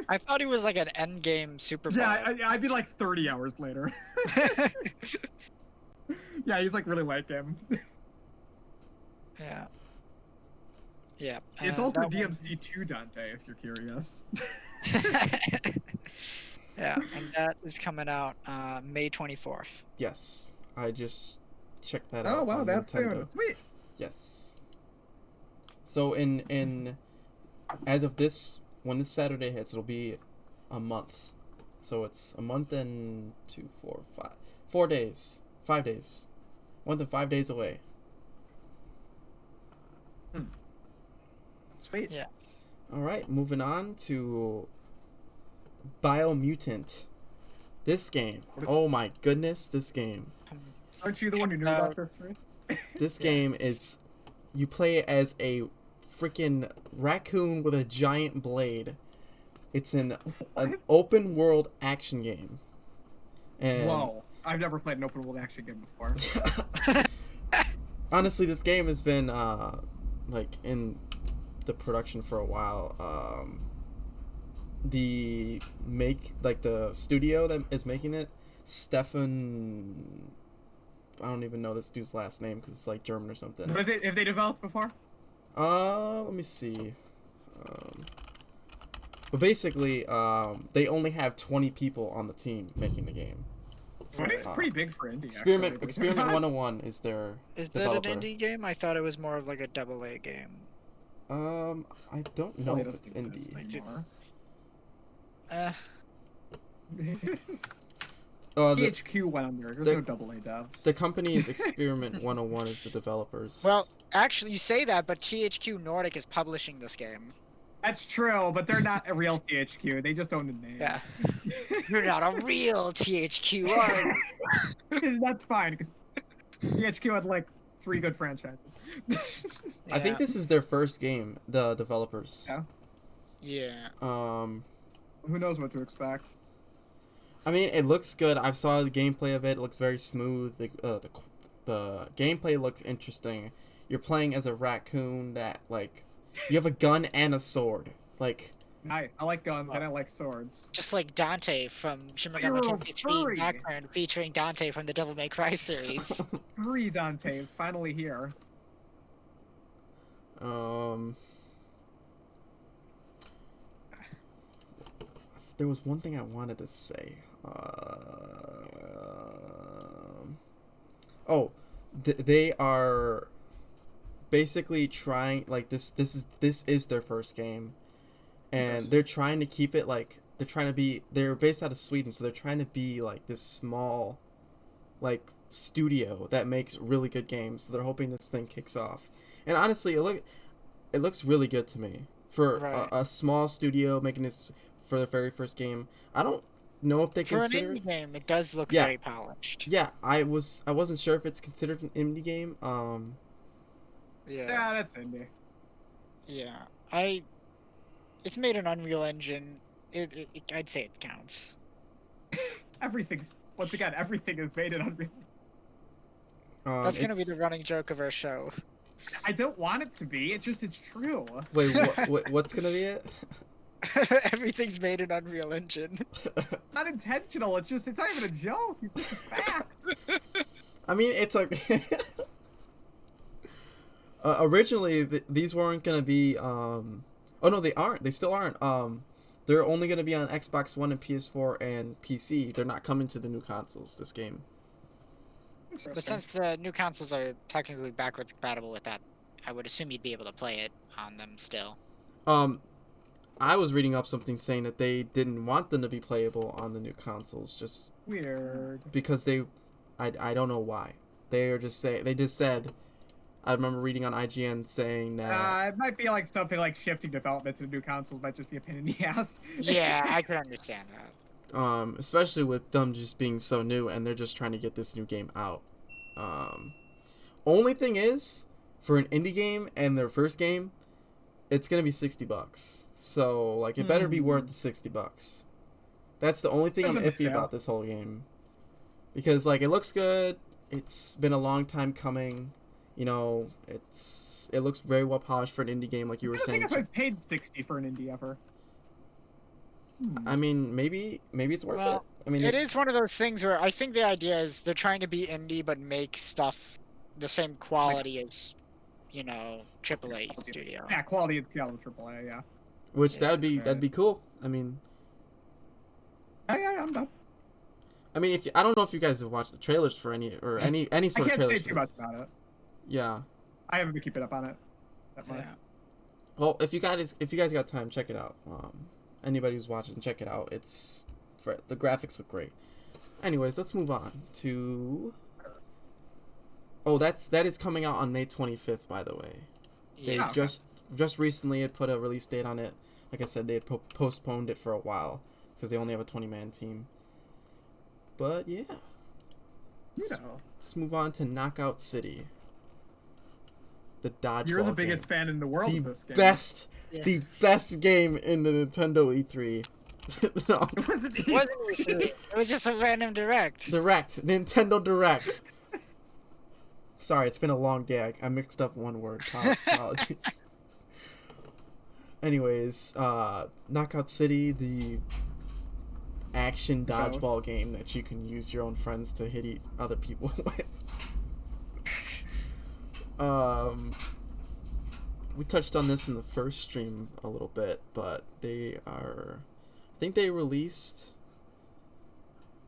I thought he was like an endgame super. Yeah, I'd be like 30 hours later. Yeah, he's like really like him. Yeah. Yeah. It's also that one- DMC2 Dante, if you're curious. Yeah, and that is coming out May 24th. yes, I just checked that out. Oh wow, on that's Nintendo. soon. Sweet. Yes. So in as of this, when this Saturday hits, it'll be a month. So it's a month and 4 days, 5 days, 1 and 5 days away. Sweet. Yeah. All right, moving on to Biomutant. This game. Oh my goodness, this game. Aren't you the one who knew about this, right? This Yeah. game is, you play it as a freaking raccoon with a giant blade. It's an open world action game. And Whoa. I've never played an open world action game before. honestly, this game has been like in the production for a while. The studio that is making it, Stefan, I don't even know this dude's last name because it's like German or something. But have they developed before? Let me see. But basically, they only have 20 people on the team making the game. It's pretty big for indie. Experiment actually. Experiment 101 is their Is developer. that an indie game? I thought it was more of like a AA game. I don't know Well, if it it's doesn't exist indie. anymore. The THQ went under. There's the- no AA devs. the company is Experiment 101 is the developers. Well, actually, you say that, but THQ Nordic is publishing this game. That's true, but they're not a real THQ. They just own the name. Yeah. You're not a real THQ, are you? That's fine, because THQ had like 3 good franchises. I think Yeah. this is their first game, the developers. Yeah. Yeah. Who knows what to expect? I mean, it looks good. I saw the gameplay of it. It looks very smooth. The gameplay looks interesting. You're playing as a raccoon that, like, you have a gun and a sword. Like, I like guns and I like swords. Just like Dante from Shin You're a Megami Tensei 3 furry. background featuring Dante from the Devil May Cry series. 3 Dantes finally here. There was one thing I wanted to say. They are basically trying, like, this is their first game, and they're trying to keep it like they're based out of Sweden, so they're trying to be like this small, like, studio that makes really good games. So they're hoping this thing kicks off, and honestly, it looks really good to me for Right. a small studio making this for their very first game. I don't know if they For an consider. indie game, it does look Yeah. very polished. Yeah, I wasn't sure if it's considered an indie game. Yeah. Yeah, that's indie. Yeah. It's made an Unreal Engine. I'd say it counts. Once again, everything is made in Unreal. That's gonna be it's- the running joke of our show. I don't want it to be. It's true. Wait, what's gonna be it? Everything's made in Unreal Engine. It's not intentional. It's not even a joke. It's a fact. I mean, it's okay. Originally, these weren't gonna be. Oh no, they aren't. They still aren't. They're only gonna be on Xbox One and PS4 and PC. They're not coming to the new consoles. This game. But since the new consoles are technically backwards compatible with that, I would assume you'd be able to play it on them still. I was reading up something saying that they didn't want them to be playable on the new consoles, just Weird. because I don't know why. They just said. I remember reading on IGN saying that. It might be like something like shifting development to the new consoles might just be a pain in the ass. Yeah, I could understand that. Especially with them just being so new and they're just trying to get this new game out. Only thing is, for an indie game and their first game, it's gonna be $60. So, like, it better be worth the $60. That's the only thing That's I'm a iffy scale. about this whole game. Because, like, it looks good. It's been a long time coming. You know, it looks very well polished for an indie game, like you were I don't saying. think if I paid 60 for an indie ever. I mean, maybe it's worth Well, it. I mean, It is one of those things where I think the idea is they're trying to be indie but make stuff the same quality as, AAA studio. Yeah, quality of scale of AAA. Yeah. which Yeah, that'd be cool. I mean, Yeah, I'm done. I don't know if you guys have watched the trailers for any I sort of can't say trailers. too much about it. Yeah. I haven't been keeping up on it that much. Yeah. Well, if you guys got time, check it out. Anybody who's watching, check it out. The graphics look great. Anyways, let's move on to. Oh, that is coming out on May 25th, by the way. They Yeah. just just recently had put a release date on it. Like I said, they had postponed it for a while because they only have a 20-man team. But yeah, let's move on to Knockout City. The dodgeball. You're the game. biggest fan in the world of this game. The best game in the Nintendo E3. No. It wasn't It wasn't E3. It was just a random direct. Nintendo Direct. Sorry, it's been a long day. I mixed up one word. Apologies. Anyways, Knockout City, the action dodgeball game that you can use your own friends to hit other people with. We touched on this in the first stream a little bit, but I think they released.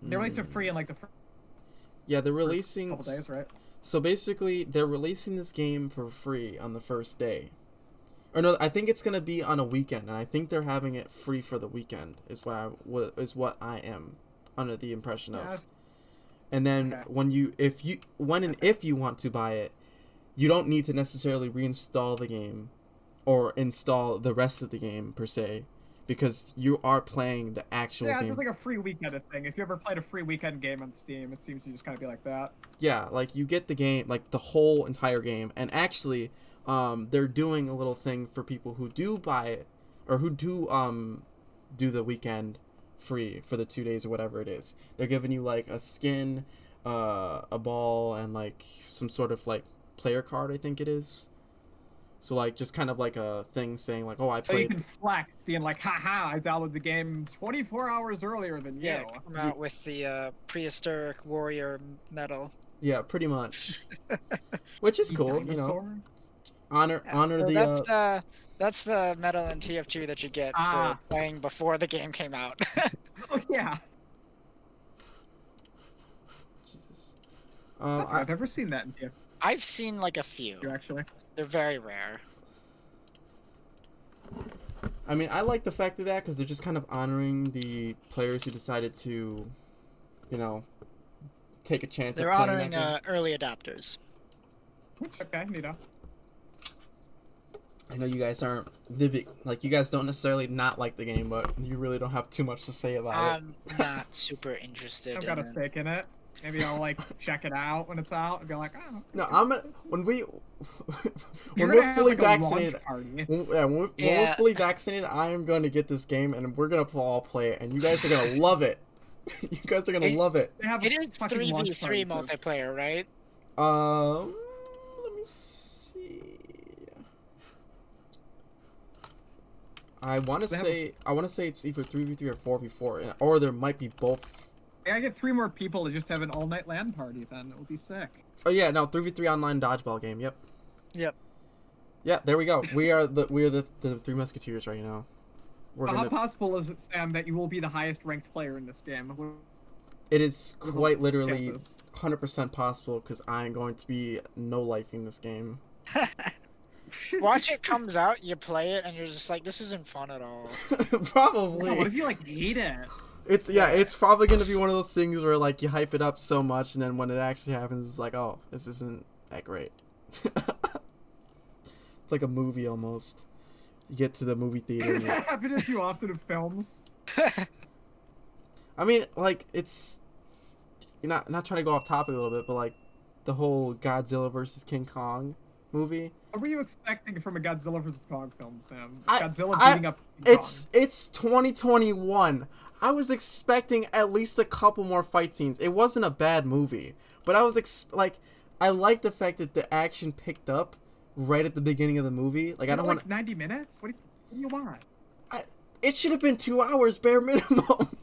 They released it free in like the first they're releasing couple days, right? So basically, they're releasing this game for free on the first day. Or no, I think it's gonna be on a weekend, and I think they're having it free for the weekend. Is what I am under the impression of. And then if you want to buy it, you don't need to necessarily reinstall the game, or install the rest of the game per se, because you are playing the actual game. Yeah, it's just like a free weekend thing. If you ever played a free weekend game on Steam, it seems to just kind of be like that. Yeah, like you get the game, like the whole entire game, and actually, they're doing a little thing for people who do buy it, or who do the weekend free for the 2 days or whatever it is. They're giving you like a skin, a ball, and like some sort of like player card, I think it is. So like just kind of like a thing saying like, oh, I played. So you can flex, being like, haha, I downloaded the game 24 hours earlier than you. Yeah, come out with the prehistoric warrior medal. Yeah, pretty much. Which is cool, you know. Honor So the. that's the medal in TF2 that you get for playing before the game came out. Oh yeah. Jesus. I've never seen that in TF2 I've seen like a few. actually. They're very rare. I mean, I like the fact of that because they're just kind of honoring the players who decided to, you know, take a chance. They're at honoring early adopters. Okay, neato. I know you guys aren't the big, like you guys don't necessarily not like the game, but you really don't have too much to say about it. I'm not super interested. I've got a stake in it. Maybe I'll like check it out when it's out and be like, oh. No, when we're You're fully like vaccinated. When we're fully vaccinated, I am going to get this game and we're gonna all play it, and you guys are gonna love it. You guys are gonna love it. It is 3v3 multiplayer, right? Let me see. I want to say it's either 3v3 or 4v4, or there might be both. I get 3 more people to just have an all-night LAN party. Then it will be sick. Oh yeah, no, 3v3 online dodgeball game. Yep. Yep. Yeah, there we go. We are the Three Musketeers right now. How possible is it, Sam, that you will be the highest ranked player in this game? It is quite literally 100% possible because I'm going to be no-lifing this game. Watch it comes out, you play it, and you're just like, this isn't fun at all. Probably. No, what if you like hate it? It's probably gonna be one of those things where like you hype it up so much, and then when it actually happens, it's like, oh, this isn't that great. It's like a movie almost. You get to the movie theater. Does that happen to you often in films? I mean, like it's not trying to go off topic a little bit, but like the whole Godzilla versus King Kong movie. What were you expecting from a Godzilla vs Kong film, Sam? Godzilla beating up King Kong. It's 2021. I was expecting at least a couple more fight scenes. It wasn't a bad movie, but I was I like the fact that the action picked up right at the beginning of the movie. Like I don't want 90 minutes. What do you want? It should have been 2 hours bare minimum.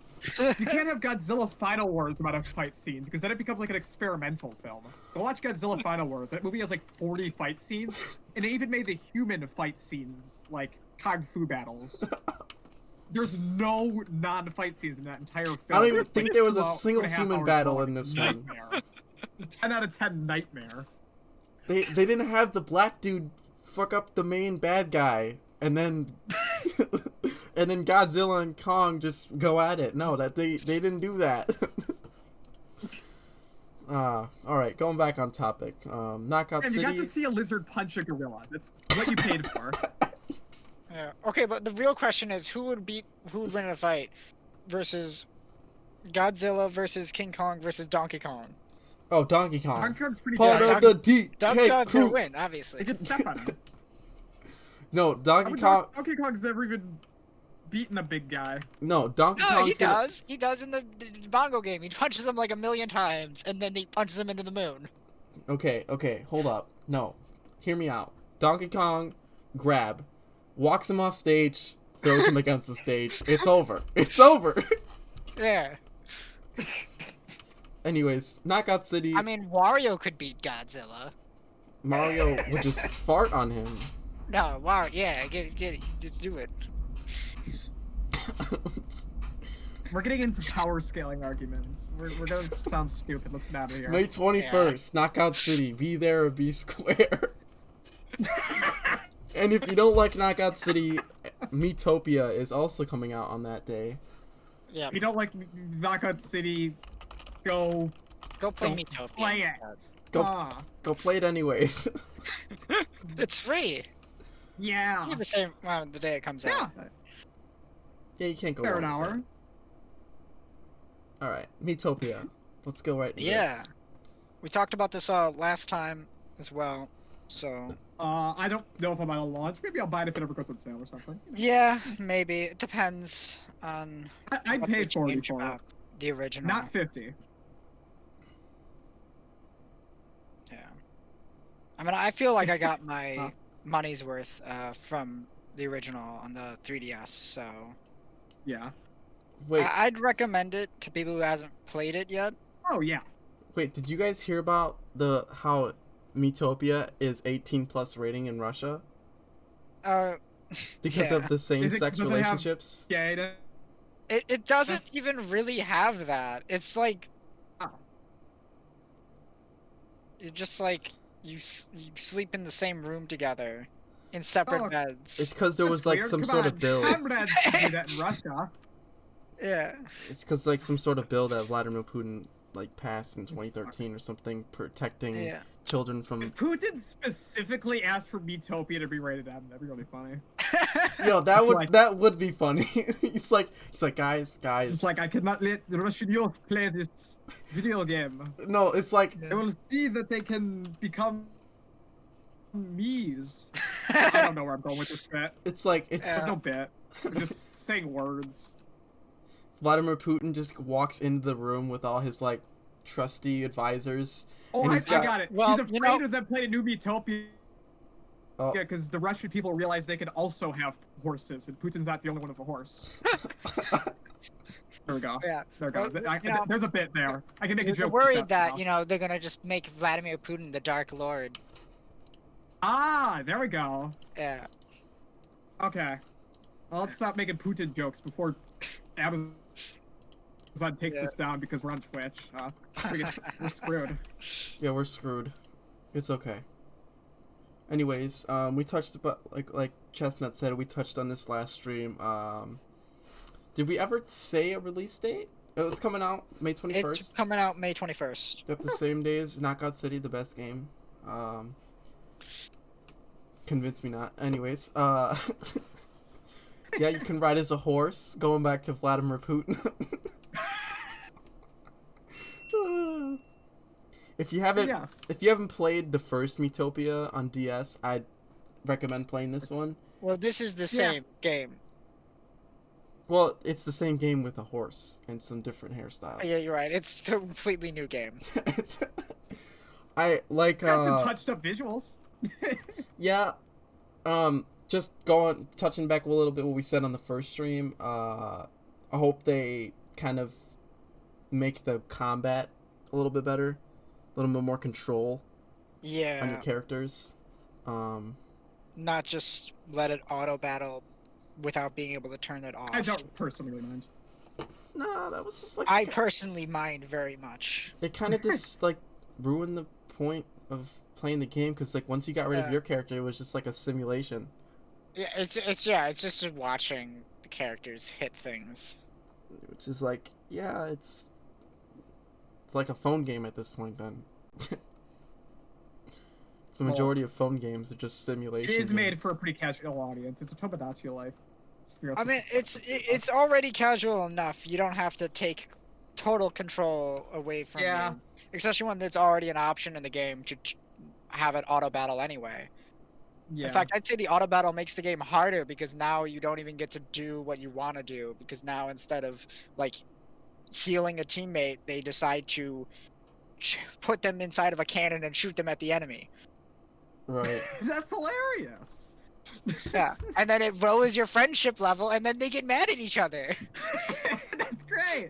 You can't have Godzilla Final Wars amount of fight scenes because then it becomes like an experimental film. Go watch Godzilla Final Wars. That movie has like 40 fight scenes, and they even made the human fight scenes like kung fu battles. There's no non-fight scenes in that entire film. I don't even think there was a single human battle in this one. It's a 10 out of 10 nightmare. They didn't have the black dude fuck up the main bad guy, and then and then Godzilla and Kong just go at it. No, that they didn't do that. All right, going back on topic. Knockout City. You got to see a lizard punch a gorilla. That's what you paid for. Yeah. Okay, but the real question is who would win in a fight versus Godzilla versus King Kong versus Donkey Kong? Oh, Donkey Kong. Donkey Kong's pretty Part good. of the Donkey DK Kong's gonna crew. win, obviously. They just step on him. No, Donkey Kong. Donkey Kong's never even beaten a big guy. No, Donkey No, he Kong's gonna. does. He does in the bongo game. He punches him like a million times, and then he punches him into the moon. Okay, hold up. No, hear me out. Donkey Kong, grab, walks him off stage, throws him against the stage. It's over. It's over. Yeah. Anyways, Knockout City. I mean, Wario could beat Godzilla. Mario would just fart on him. No, Wario. Yeah, get it. Just do it. We're getting into power scaling arguments. We're gonna sound stupid. Let's get out of here. May 21st, Knockout City. Be there or be square. And if you don't like Knockout City, Miitopia is also coming out on that day. Yeah. If you don't like Knockout City, go Go play Don't Miitopia. play it. Go- Ah, Go play it anyways. It's free. yeah. The same the day it comes Yeah. out. Yeah, you can't go Fair wrong an with hour. that. All right, Miitopia. Let's go right into Yeah. this. We talked about this last time as well. So I don't know if I'm on a launch. Maybe I'll buy it if it ever goes on sale or something. yeah, maybe it depends on I'd what pay they 40 change for it. about the original. Not 50. Yeah. I mean, I feel like I got my Huh. money's worth from the original on the 3DS. So Yeah. Wait, I'd recommend it to people who hasn't played it yet. Oh yeah. wait. Did you guys hear about how Miitopia is 18 plus rating in Russia because Yeah. of the same-sex does it have- relationships? Yeah. It doesn't That's- even really have that. It's like Oh. Oh. just like you sleep in the same room together in separate Oh, beds. It's because there was That's like weird. some Come sort on, of bill. Comrades do that in Russia. Yeah. It's because like some sort of bill that Vladimir Putin like passed in 2013 or something, protecting Yeah. children from. If Putin specifically asked for Miitopia to be rated M, that'd be really funny. Yo, Like- that would be funny. He's like guys. It's like I cannot let the Russian youth play this video game. No, it's like They will see that they can become me's. I don't know where I'm going with this bit. it's like it's Yeah. There's no bit. I'm just saying words. Vladimir Putin just walks into the room with all his like trusty advisors. Oh, And I he's got- got it. Well, He's you afraid know- of them playing a new Miitopia. Oh. Yeah, because the Russian people realize they can also have horses, and Putin's not the only one with a horse. There we go. Yeah. There we go. Well, you know, There's a bit there. I can make a They're joke. worried that, you know, they're gonna just make Vladimir Putin the Dark Lord. Ah, there we go. Yeah. Okay. Well, let's stop making Putin jokes before Amazon takes Yeah. us down because we're on Twitch. We're screwed. Yeah, we're screwed. It's okay. Anyways, we touched about like Chestnut said, we touched on this last stream. Did we ever say a release date? It was coming out May 21st. It's coming out May 21st. Yep, the same day as Knockout City, the best game. Convince me not. Anyways, yeah, you can ride as a horse. Going back to Vladimir Putin. If you haven't, Yes. if you haven't played the first Miitopia on DS, I'd recommend playing this one. Well, this is the Yeah. same game. Well, it's the same game with a horse and some different hairstyles. Yeah, you're right. It's a completely new game. I like. Got some touched up visuals. Yeah. Just touching back a little bit what we said on the first stream. I hope they kind of make the combat a little bit better, a little bit more control on your Yeah. characters. Not just let it auto battle without being able to turn it off. I don't personally mind. No, that was just like I personally mind very much. it kind of just like ruined the point of playing the game because like once you got rid of Yeah. your character, it was just like a simulation. Yeah, it's just watching the characters hit things. Which is like, yeah, it's like a phone game at this point then. It's So majority of phone games are just simulation. It is games. made for a pretty casual audience. It's a Tomodachi Life. I mean, it's already casual enough. You don't have to take total control away from Yeah. you, especially when there's already an option in the game to have it auto battle anyway. Yeah. In fact, I'd say the auto battle makes the game harder because now you don't even get to do what you want to do, because now instead of like healing a teammate, they decide to put them inside of a cannon and shoot them at the enemy. Right. That's hilarious. Yeah, and then it lowers your friendship level, and then they get mad at each other. That's great.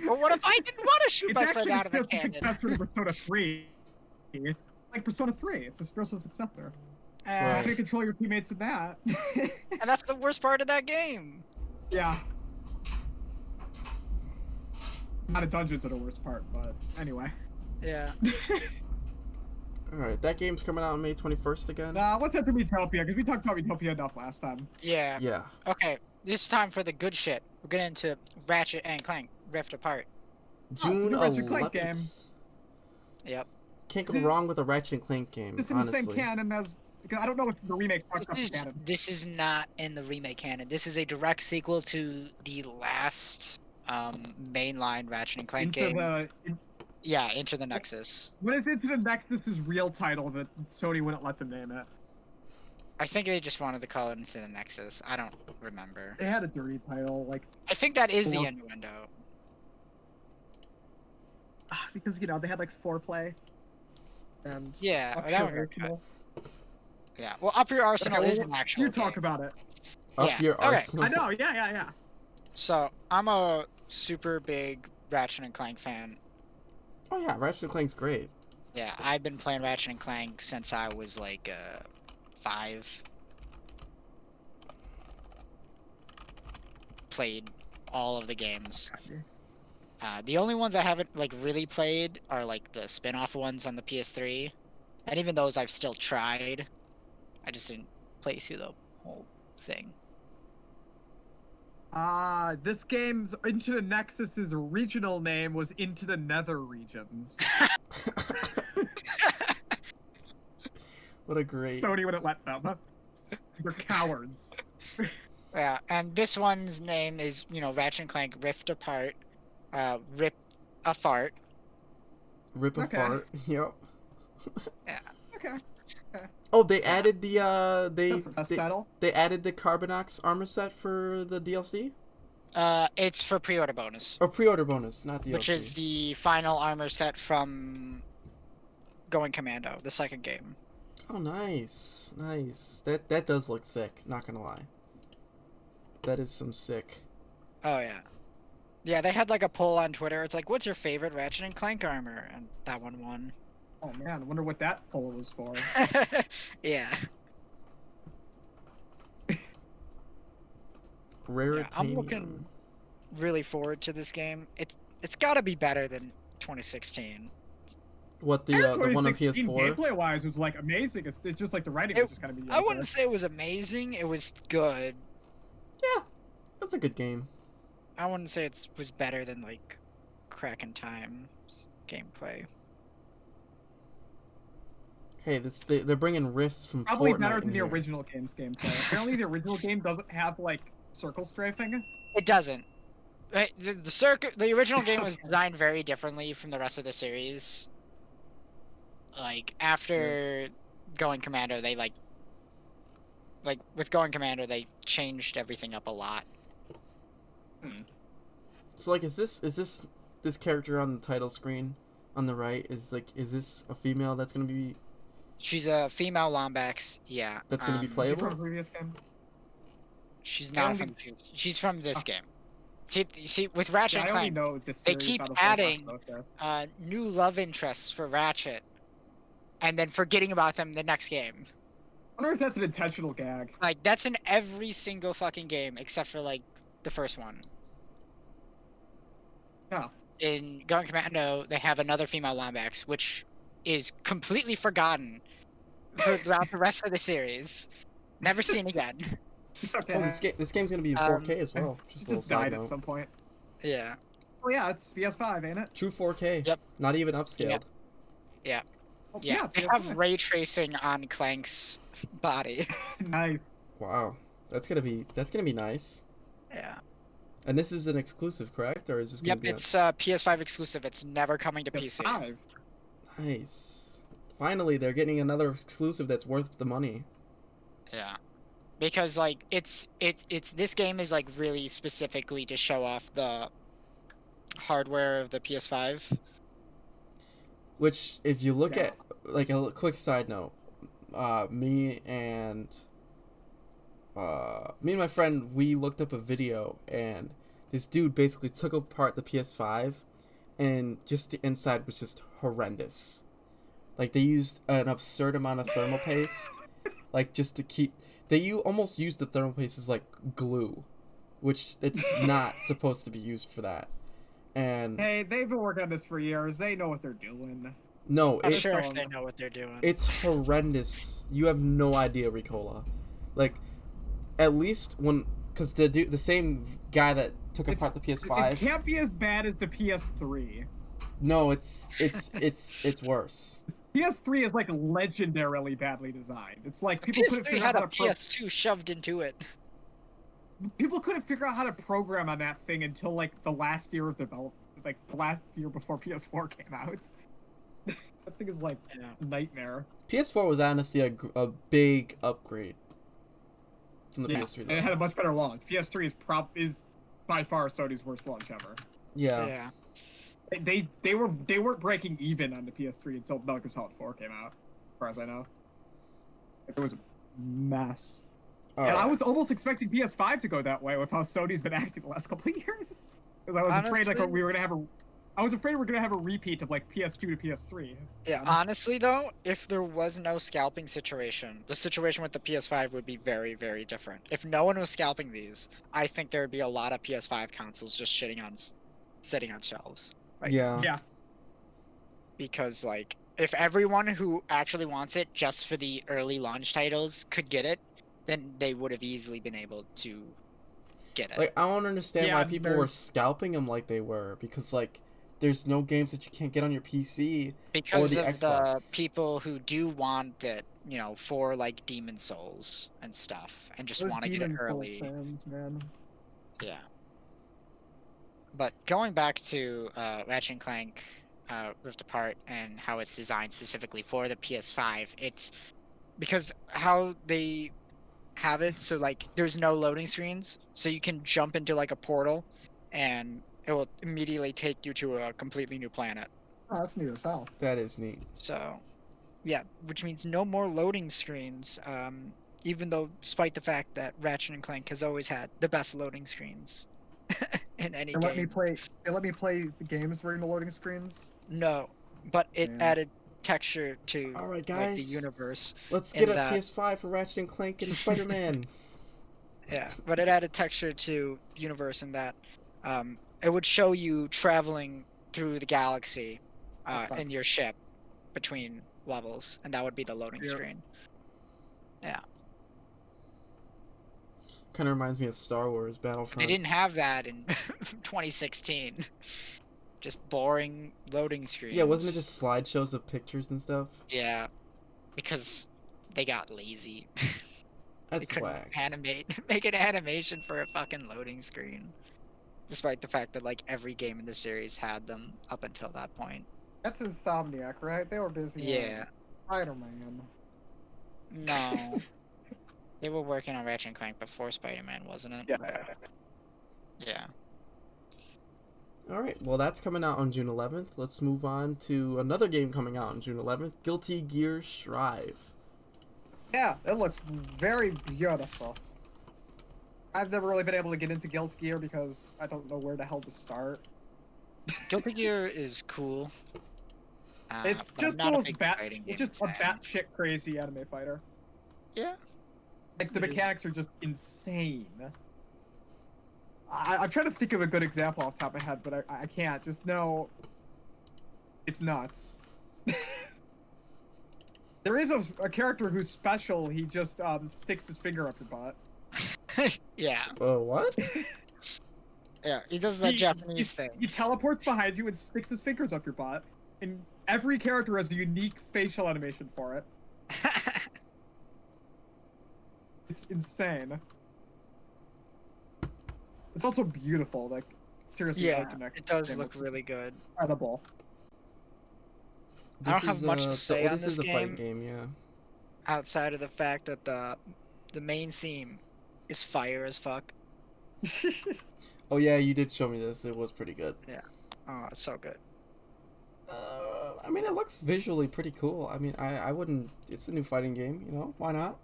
Well, what if I didn't want to shoot It's my friend actually out of a a cannon? successor to Persona 3. Like Persona 3, it's a spiritual successor. How Right. do you control your teammates in that? And that's the worst part of that game. Yeah. Not a dungeons are the worst part, but anyway. Yeah. All right, that game's coming out on May 21st again. What's after Utopia? Because we talked about Utopia enough last time. Yeah. Yeah. Okay, this is time for the good shit. We're getting into Ratchet and Clank Rift Apart. it's a June new Ratchet and Clank 11th. game. Yep. Can't go wrong with a Ratchet and Clank game. This is in the honestly. same canon as. Because I don't know if the remake fucked up the canon. This is not in the remake canon. This is a direct sequel to the last mainline Ratchet and Clank game. Yeah, Into the Nexus. What is Into the Nexus's real title that Sony wouldn't let them name it? I think they just wanted to call it Into the Nexus. I don't remember. It had a dirty title, like I think that is the Or- innuendo. because they had like foreplay. And Yeah, Up that Your would work. Arsenal. Yeah. Well, Up Your Arsenal Okay, is well, an actual You talk game. about it. Up Yeah, your okay. arsenal. I know. Yeah. So I'm a super big Ratchet and Clank fan. Oh yeah, Ratchet and Clank's great. Yeah, I've been playing Ratchet and Clank since I was like 5. Played all of the games. The only ones I haven't like really played are like the spin-off ones on the PS3, and even those I've still tried. I just didn't play through the whole thing. This game's Into the Nexus's original name was Into the Nether Regions. What a great. Sony wouldn't let them. They're cowards. Yeah, and this one's name is Ratchet and Clank Rift Apart, Rip a Fart. Rip Okay. apart. Yep. Okay. Oh, they added the Best title. they added the Carbonox armor set for the DLC It's for pre-order bonus, or pre-order bonus, not DLC. which is the final armor set from Going Commando, the second game. Oh, nice. That does look sick. Not gonna lie. That is some sick. Oh yeah. Yeah, they had like a poll on Twitter. It's like, what's your favorite Ratchet and Clank armor? And that one won. Oh man, I wonder what that poll was for. Yeah. Raritanium. Yeah, I'm looking really forward to this game. It's got to be better than 2016. What the one on PS4? Gameplay wise was like amazing. It's just like the writing It- was just kind of mediocre. I wouldn't say it was amazing. It was good. Yeah, that's a good game. I wouldn't say it was better than like Crack in Time's gameplay. Hey, they're bringing rifts from Probably Fortnite better in than the here. original game's gameplay. Apparently, the original game doesn't have like circle strafing. It doesn't. The original game was designed very differently from the rest of the series. Like after Going Commando, they like with Going Commando, they changed everything up a lot. So like, is this character on the title screen on the right is this a female that's gonna be She's a female Lombax. Yeah. that's gonna be Is it playable? from a previous game? She's I not only- from the previous. She's from this Oh. game. See, with Ratchet Yeah, I and only Clank, know this they series keep out of adding- Minecraft, okay. new love interests for Ratchet, and then forgetting about them the next game. I wonder if that's an intentional gag. Like that's in every single fucking game except for like the first one. Yeah. In Going Commando, they have another female Lombax, which is completely forgotten throughout the rest of the series. Never seen again. Okay. Oh, this game's gonna be in 4K as well. Just a little Just side died at note. some point. Yeah. Oh yeah, it's PS5, ain't it? True 4K. Yep. Not even upscaled. Oh, Yeah, it's they have PS5. ray tracing on Clank's body. Nice. Wow. That's gonna be nice. Yeah. And this is an exclusive, correct? Or is this gonna Yep, be it's PS5 exclusive. It's never coming to PC. PS5. nice? Finally, they're getting another exclusive that's worth the money. Yeah. Because like it's this game is like really specifically to show off the hardware of the PS5. Which, if you look Yeah. at, like, quick side note, me and my friend, we looked up a video, and this dude basically took apart the PS5, and just the inside was just horrendous. Like, they used an absurd amount of thermal paste, like, just to keep. Almost used the thermal paste as like glue, which it's not supposed to be used for that. And Hey, they've been working on this for years. They know what they're doing. no, I'm it's sure so- they know what they're doing. it's horrendous. You have no idea, Ricola. Like, at least because the same guy that took It's- apart the It PS5. can't be as bad as the PS3. No, it's worse. PS3 is like legendarily badly designed. It's like people couldn't PS3 figure had out a how to PS2 shoved into it. people couldn't figure out how to program on that thing until like the last year of development, like the last year before PS4 came out. That thing is like Yeah. a nightmare. PS4 was honestly a big upgrade from the Yeah, PS3. and it had a much better launch. PS3 is by far Sony's worst launch ever. Yeah. They weren't breaking even on the PS3 until Metal Gear Solid 4 came out, as far as I know. It was a mess. All And I right. was almost expecting PS5 to go that way with how Sony's been acting the last couple of years. Because I was afraid like Honestly- we were gonna have a, I was afraid we were gonna have a repeat of like PS2 to PS3. Yeah, honestly though, if there was no scalping situation, the situation with the PS5 would be very, very different. If no one was scalping these, I think there would be a lot of PS5 consoles just sitting on shelves. Right now. Yeah. Yeah. Because like, if everyone who actually wants it just for the early launch titles could get it, then they would have easily been able to get it. Like, I don't understand why Yeah, people they're- were scalping them like they were, because like there's no games that you can't get on your PC. Because the of the Xbox. people who do want it, you know, for like Demon Souls and stuff, and just Those want to get it Demon Souls early. fans, man. Yeah. But going back to Ratchet and Clank Rift Apart and how it's designed specifically for the PS5, it's because how they have it, so like there's no loading screens, so you can jump into like a portal and it will immediately take you to a completely new planet. Oh, that's neat as hell. That is neat. So, yeah, which means no more loading screens. Even though, despite the fact that Ratchet and Clank has always had the best loading screens in any They game. let me play. They let me play the games during the loading screens. No, but it Yeah. added texture to All right, like, the guys. universe. Let's in get a that- PS5 for Ratchet and Clank and Spider-Man. Yeah, but it added texture to the universe in that it would show you traveling through the galaxy Okay. in your ship between levels, and that would be the loading Yeah. screen. Yeah, Kind of reminds me of Star Wars they Battlefront. didn't have that in 2016. Just boring loading screens. Yeah, wasn't it just slideshows of pictures and stuff? Yeah, because they got lazy. They That's couldn't whack. make an animation for a fucking loading screen. Despite the fact that like every game in the series had them up until that point. That's Insomniac, right? They were busy. Yeah. Spider-Man. No. They were working on Ratchet and Clank before Spider-Man, wasn't it? Yeah. Yeah. All right, well, that's coming out on June 11th. Let's move on to another game coming out on June 11th, Guilty Gear Strive. Yeah, it looks very beautiful. I've never really been able to get into Guilty Gear because I don't know where the hell to start. Guilty Gear is cool. It's but I'm just not the a most big bat. fighting It's game just a fan. batshit crazy anime fighter. Yeah. Like the It is. mechanics are just insane. I'm trying to think of a good example off the top of my head, but I can't. Just know it's nuts. There is a character who's special. He just sticks his finger up your butt. Yeah. What? Yeah, he does that Japanese thing. He teleports behind you and sticks his fingers up your butt. And every character has a unique facial animation for it. It's insane. It's also beautiful. Like, seriously, Yeah, like the next it does game look looks really good. incredible. I don't have much to say on this this is a fighting game. game, yeah. Outside of the fact that the main theme is fire as fuck. Oh yeah, you did show me this. It was pretty good. Oh, it's so good. I mean, it looks visually pretty cool. I mean, I wouldn't. It's a new fighting game, you know. Why not?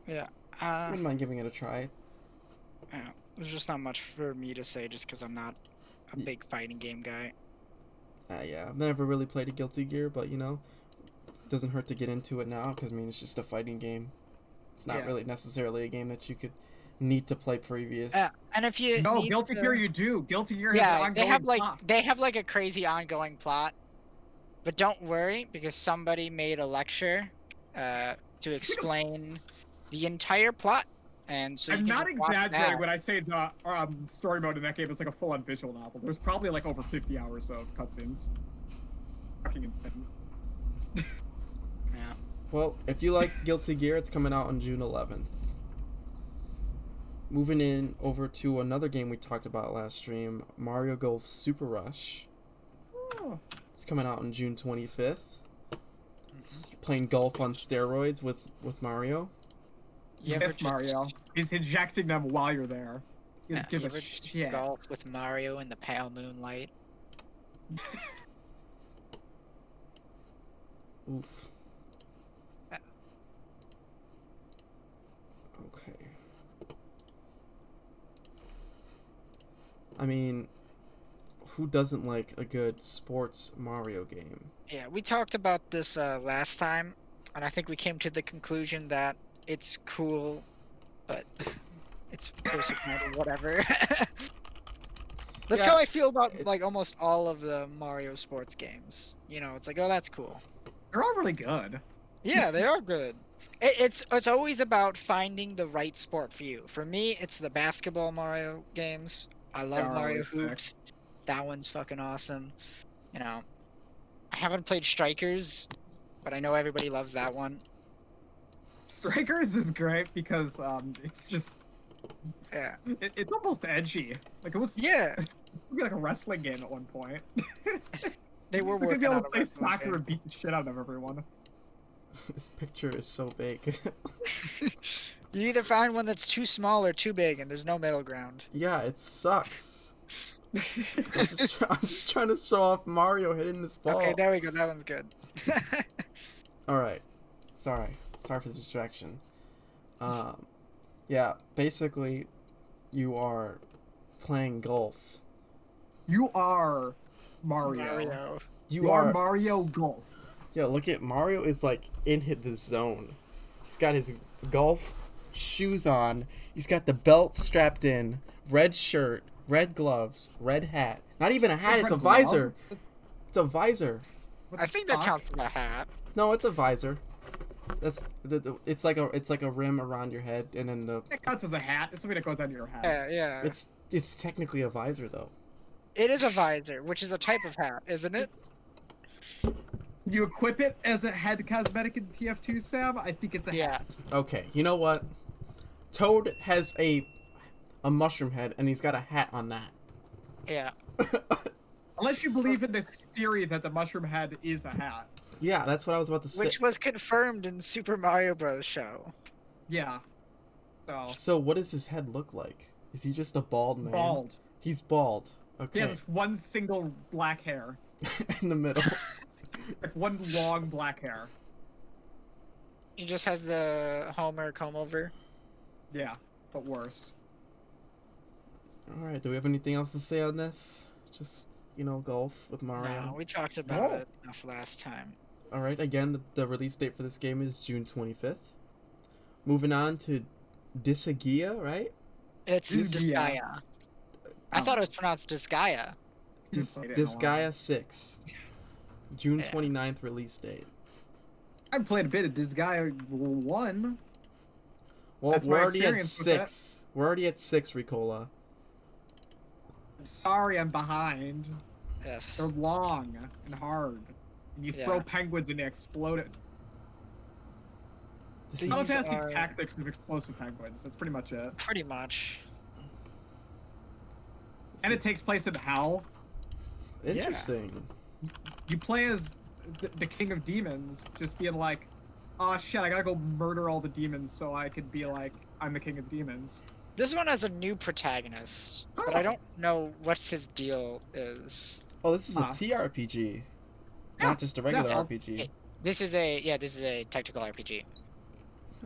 Yeah. I wouldn't mind giving it a try. Yeah. There's just not much for me to say just because I'm not a big fighting game guy. Yeah, I've never really played a Guilty Gear, but you know, it doesn't hurt to get into it now because I mean, it's just a fighting game. It's not Yeah. really necessarily a game that you could need to play previous. And if you No, need Guilty to- Gear you do. Guilty Gear has yeah, an ongoing plot. they have like a crazy ongoing plot, but don't worry because somebody made a lecture to explain the entire plot, and so you I'm can not just watch exaggerating that. when I say the story mode in that game is like a full-on visual novel. There's probably like over 50 hours of cutscenes. It's fucking insane. Yeah. Well, if you like Guilty Gear, it's coming out on June 11th. Moving in over to another game we talked about last stream, Mario Golf Super Rush. Oh. It's coming out on June 25th. It's playing golf on steroids with Mario. You ever If Mario. He's injecting them while you're there. He doesn't you give ever a just shit. golf with Mario in the pale moonlight? Oof. Okay. I mean, who doesn't like a good sports Mario game? Yeah, we talked about this last time, and I think we came to the conclusion that it's cool, but it's basic or whatever. That's Yeah, how I feel about like almost all of the Mario sports games. You know, it's like, oh, that's cool. They're all really good. Yeah, they are good. It's always about finding the right sport for you. For me, it's the basketball Mario games. I love are Mario really sick. Hoops. That one's fucking awesome. You know, I haven't played Strikers, but I know everybody loves that one. Strikers is great because it's just Yeah. it's almost edgy. Like it was Yeah, it's like a wrestling game at one point. they were We could working be able on to a play wrestling soccer game. and beat the shit out of everyone. This picture is so big. You either find one that's too small or too big, and there's no middle ground. Yeah, it sucks. I'm just trying to show off Mario hitting this ball. Okay, there we go. That one's good. Alright. Sorry for the distraction. Yeah, basically, you are playing golf. You are Mario. Mario. You are Mario Golf. Yeah, look at Mario is like in the zone. He's got his golf shoes on. He's got the belt strapped in, red shirt, red gloves, red hat. Not even a hat, it's a visor. It's a visor. I think that counts as a hat. No, it's a visor. That's it's like a rim around your head, and then It counts as a hat. It's something that goes under your hat. Yeah. it's technically a visor though. It is a visor, which is a type of hat, isn't it? You equip it as a head cosmetic in TF2, Sam. I think it's a Yeah. hat. Okay, you know what? Toad has a mushroom head, and he's got a hat on that. Yeah. Unless you believe in this theory that the mushroom head is a hat. Yeah, that's what I was about to say. Which was confirmed in Super Mario Bros. Show. Yeah. So So what does his head look like? Is he just a bald man? bald. He's bald. He Okay. has one single black hair. In the middle. Like one long black hair. He just has the Homer comb over. Yeah, but worse. All right. Do we have anything else to say on this? Just golf with Mario. No, we talked about No. it enough last time. All right. Again, the release date for this game is June 25th. Moving on to Disgaea, right? It's Disgaea. Disgaea. I thought it was pronounced Disgaea. Played it in a while. Disgaea 6. June Yeah. 29th release date. I played a bit of this guy 1. Well, That's we're my already at experience with that. 6. We're already at 6, Ricola. I'm sorry, I'm behind. Yes. They're long and hard. And you throw Yeah. penguins and they explode it. This These Final is, Fantasy are- Tactics with explosive penguins. That's pretty much it. Pretty much. And it takes place in hell. interesting. You play as the king of demons, just being like, oh shit, I gotta go murder all the demons so I could be like, I'm the king of demons. This one has a new protagonist, but I don't know what his deal is. Oh, this is a Huh. TRPG, Yeah. not just a regular Yeah. RPG. This is a tactical RPG.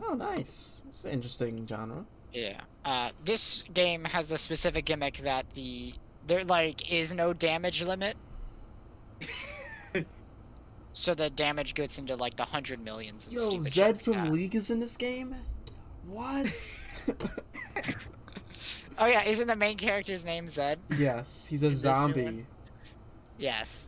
Oh, nice. It's an interesting genre. Yeah. This game has the specific gimmick that there like is no damage limit. So the damage gets into like the 100 millions. And Yo, stupid Zed shit from like that. League is in this game? What? Oh yeah, isn't the main character's name Zed? Yes, he's a Is there zombie one? Yes.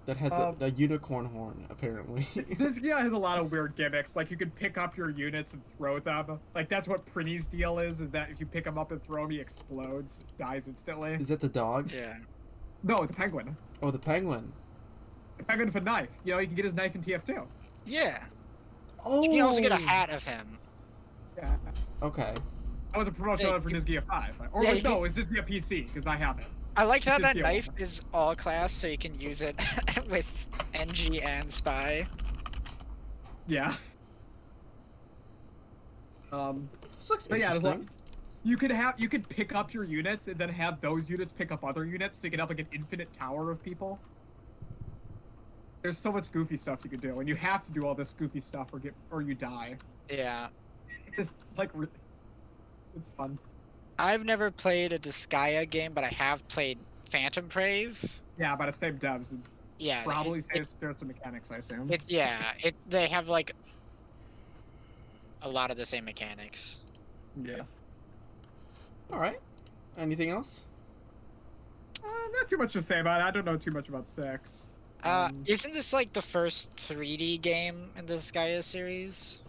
that has a unicorn horn, apparently. This guy has a lot of weird gimmicks. Like you can pick up your units and throw them. Like that's what Prinny's deal is that if you pick him up and throw him, he explodes, dies instantly. Is that the dog? Yeah. No, the penguin. Oh, the penguin. The penguin with a knife. You know, you can get his knife in TF2. Yeah. Oh! You can also get a hat of him. Yeah. Okay. That was a promotional Yeah, for Disgaea 5. Or Yeah, wait, you no, it's Disgaea PC, because I have it. I like how that Disgaea knife 1. is all class, so you can use it with NG and Spy. Yeah. This looks But yeah, there's interesting. you could pick up your units and then have those units pick up other units, so you can have like an infinite tower of people. There's so much goofy stuff you could do, and you have to do all this goofy stuff or you die. Yeah. It's like really, it's fun. I've never played a Disgaea game, but I have played Phantom Brave. Yeah, by the same devs, and Yeah. probably there's some mechanics, I assume. They have like a lot of the same mechanics. Yeah. All right. Anything else? Not too much to say about it. I don't know too much about 6. Isn't this like the first 3D game in the Disgaea series?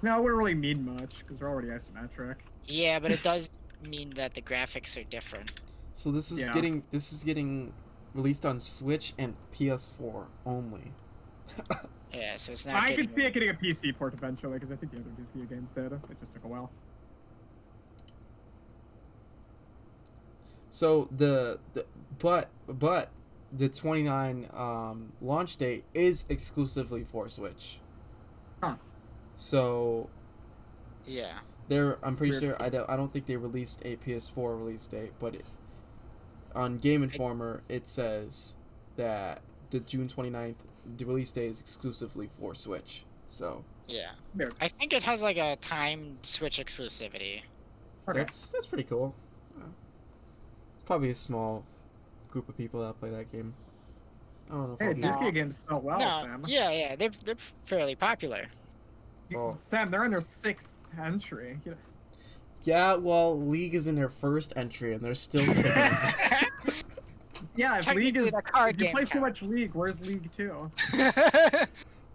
No, it wouldn't really mean much because they're already isometric. Yeah, but it does mean that the graphics are different. So this is Yeah. getting released on Switch and PS4 only. Yeah, so it's not. I getting could see it getting a PC port eventually because I think the other Disgaea games did. It just took a while. So but the 29 launch date is exclusively for Switch. Huh. So Yeah. I'm pretty Weird. sure I don't think they released a PS4 release date, but on Game Informer it says that the June 29th the release date is exclusively for Switch. So Yeah. Weird. I think it has like a timed Switch exclusivity. Okay. that's pretty cool. It's probably a small group of people that play that game. I don't know if Hey, I'll be- No. Disgaea games sell well, no. Sam. Yeah, they're fairly popular. Well- Sam, they're in their 6th entry. You know, Yeah, well, League is in their first entry and they're still kicking ass. yeah, if League Technically, is. the card If you game play so counts. much League, where's League 2?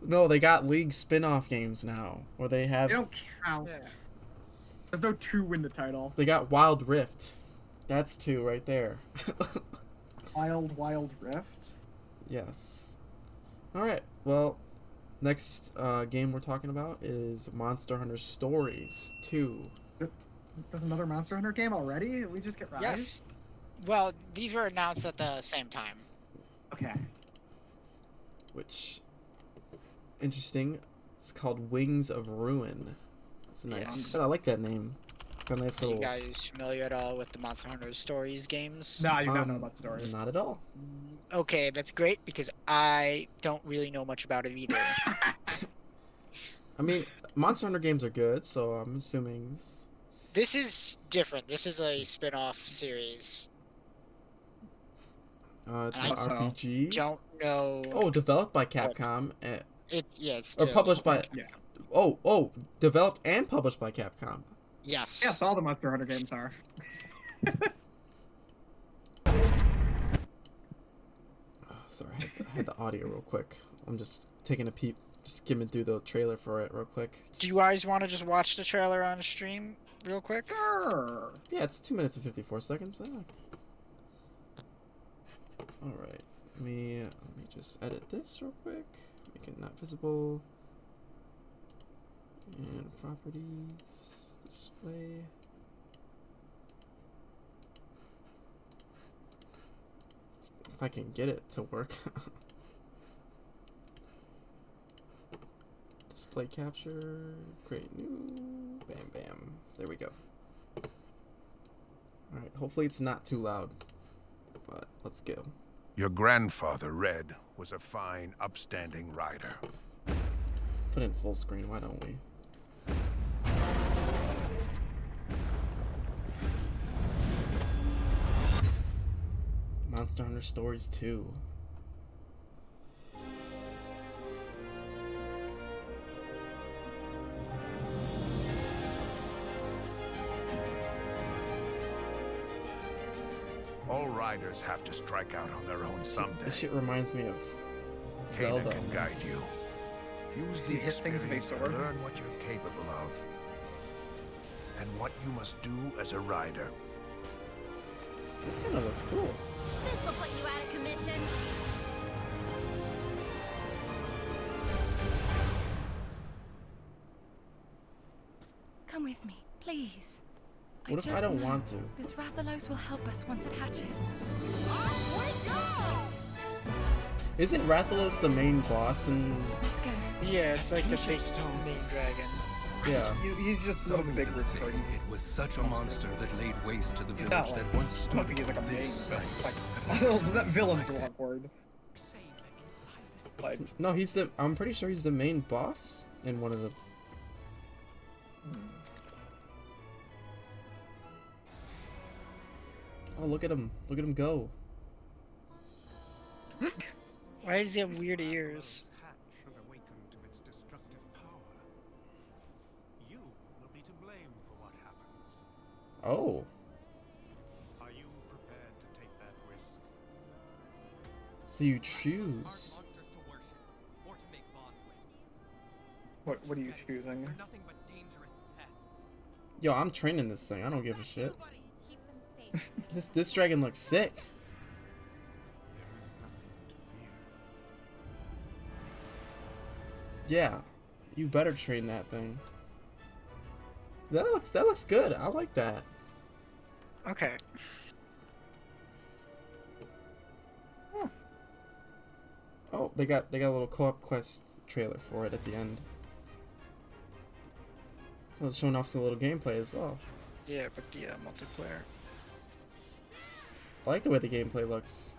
No, they got League spin-off games now, where they have They don't count. Yeah. There's no 2 in the title. they got Wild Rift. That's 2 right there. Wild Rift. Yes. All right. Well, next game we're talking about is Monster Hunter Stories 2. There's another Monster Hunter game already? Did we just get Rise? Yes. Well, these were announced at the same time. Okay. Which interesting. It's called Wings of Ruin. It's nice. Yeah. I like that name. It's got a nice Are you little. guys familiar at all with the Monster Hunter Stories games? Nah, you don't know about stories. Not at all. Okay, that's great because I don't really know much about it either. I mean, Monster Hunter games are good, so I'm assuming. This is different. This is a spin-off series. It's I an also RPG. Don't know. Oh, developed by Capcom. It's or still- published by. Yeah. Oh, developed and published by Capcom. Yes. Yes, all the Monster Hunter games are. Oh, sorry, I had the audio real quick. I'm just taking a peep, just skimming through the trailer for it real quick. Do you guys want to just watch the trailer on stream real quick? Sure. Yeah, it's 2 minutes and 54 seconds. Alright, let me just edit this real quick. Make it not visible. And properties, display. If I can get it to work. Display capture, create new, bam bam. There we go. Alright, hopefully it's not too loud. But let's go. Your grandfather, Red, was a fine, upstanding rider. Let's put it in full screen, why don't we? Monster Hunter Stories 2. All riders have to strike out on their own someday. This shit reminds me of Zelda Zelda. can guide you. Use the You hit things with a experience to sword? learn what you're capable of. And what you must do as a rider. This kind of looks cool. This'll put you out of commission. Come with me, please. What if I just don't know want to? This Rathalos will help us once it hatches. Isn't Rathalos the main boss in... Let's go. Yeah, it's like the big main dragon. Yeah. He's just a little Some bit even say recurring. it was such a monster that laid waste to the He's village not that like, once I stood don't think he's like a on main. this site. Like, that villain's the wrong word. Like, No, he's the... I'm pretty sure he's the main boss in one of the... Oh, look at him. Look at him go. Why does he have weird ears? Hatch should awaken to its destructive power. You will be to blame for what happens. Oh. Are you prepared to take that risk? So you choose. what are you choosing? Yo, I'm training this thing. I don't give a shit. Keep them safe. This dragon looks sick. There is nothing to fear. Yeah. You better train that thing. That looks good. I like that. Okay. Oh, they got a little co-op quest trailer for it at the end. Well, it's showing off some little gameplay as well. Yeah, but the multiplayer. I like the way the gameplay looks.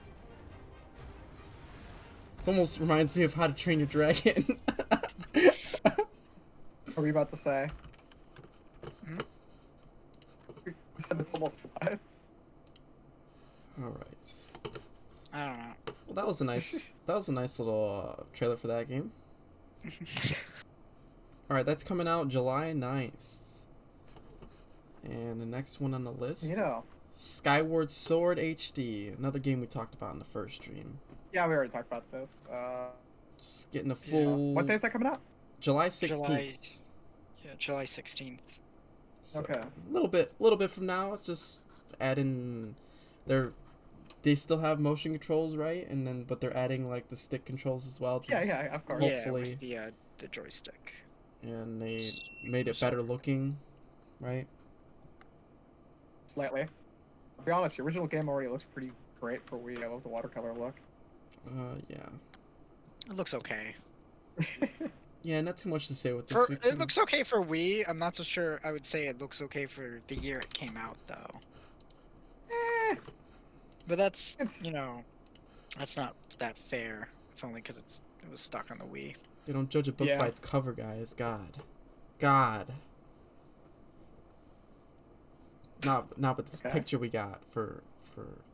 It almost reminds me of How to Train Your Dragon. What are we about to say? You said it's almost what? All right. I don't know. Well, that was a nice little trailer for that game. All right, that's coming out July 9th. And the next one on the list, You know. Skyward Sword HD, another game we talked about in the first stream. Yeah, we already talked about this. Just getting a full What day is that coming out? July 16th. July 16th. So, Okay. A little bit from now. It's just adding they still have motion controls, right? And then but they're adding like the stick controls as well. Yeah, of course. Yeah, Hopefully. with the joystick. And they made it better looking, right? Slightly. I'll be honest, the original game already looks pretty great for Wii. I love the watercolor look. Yeah. It looks okay. Yeah, not too much to say with this. For, We it can- looks okay for Wii. I'm not so sure. I would say it looks okay for the year it came out, though. But that's It's- that's not that fair. If only because it was stuck on the Wii. They don't judge a book Yeah. by its cover, guys. God. Not but this Okay. picture we got for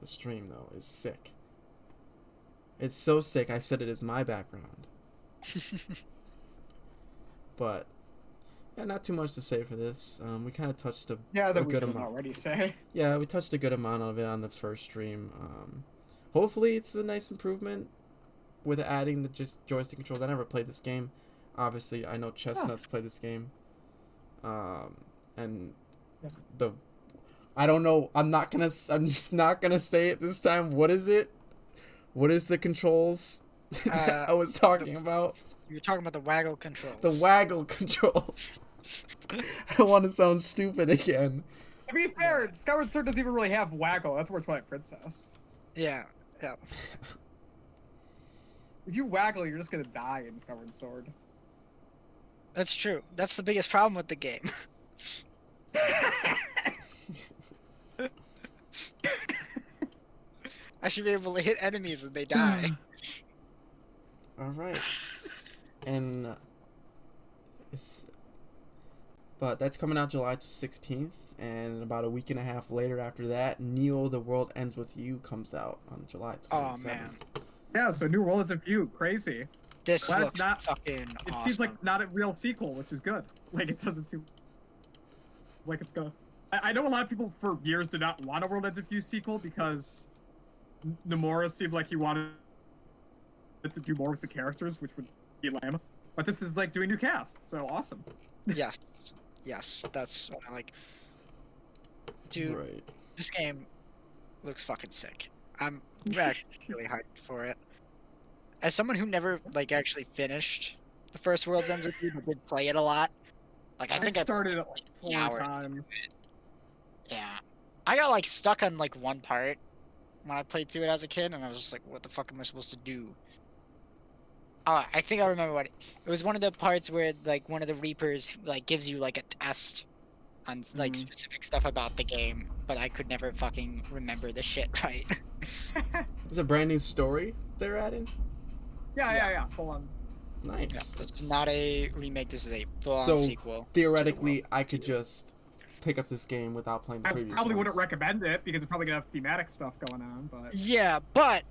the stream though is sick. It's so sick. I said it is my background. But yeah, not too much to say for this. We kind of touched a Yeah, that we good didn't amount. already say. Yeah, we touched a good amount of it on the first stream. Hopefully it's a nice improvement with adding the just joystick controls. I never played this game. Obviously, I know Chestnuts played this game. And Yeah. I don't know. I'm just not gonna say it this time. What is it? What is the controls I was talking about? You were talking about the waggle controls. The waggle controls. I don't want to sound stupid again. To be fair, Skyward Sword doesn't even really have waggle. That's where Twilight Princess. Yeah, yeah. If you waggle, you're just gonna die in Skyward Sword. That's true. That's the biggest problem with the game. I should be able to hit enemies and they die. All right. And but that's coming out July 16th, and about a week and a half later after that, Neo: The World Ends With You comes out on July 27th. Oh man, Yeah, so New World is a View. Crazy. this Well, looks it's not- fucking It awesome. seems like not a real sequel, which is good. Like, it doesn't seem like it's gonna... I know a lot of people for years did not want a World Ends With You sequel because Nomura seemed like he wanted to do more with the characters, which would be lame. But this is like doing new cast, so awesome. Yes, yes, that's what I like. Dude, Right. this game looks fucking sick. I'm actually really hyped for it. As someone who never like actually finished the first World's Ends With You, but did play it a lot, like I think I started it like 4 hours. times. Yeah. I got like stuck on like one part when I played through it as a kid, and I was just like, what the fuck am I supposed to do? Oh, I think I remember what it was. One of the parts where like one of the Reapers like gives you like a test on like specific stuff about the game, but I could never fucking remember the shit right. It's a brand new story they're adding. Yeah. Hold on. Nice. Yeah, this is not a remake, this is a full-on So, sequel. Theoretically, I could just pick up this game without playing the I previous probably wouldn't ones. recommend it because it's probably gonna have thematic stuff going on, but Yeah, but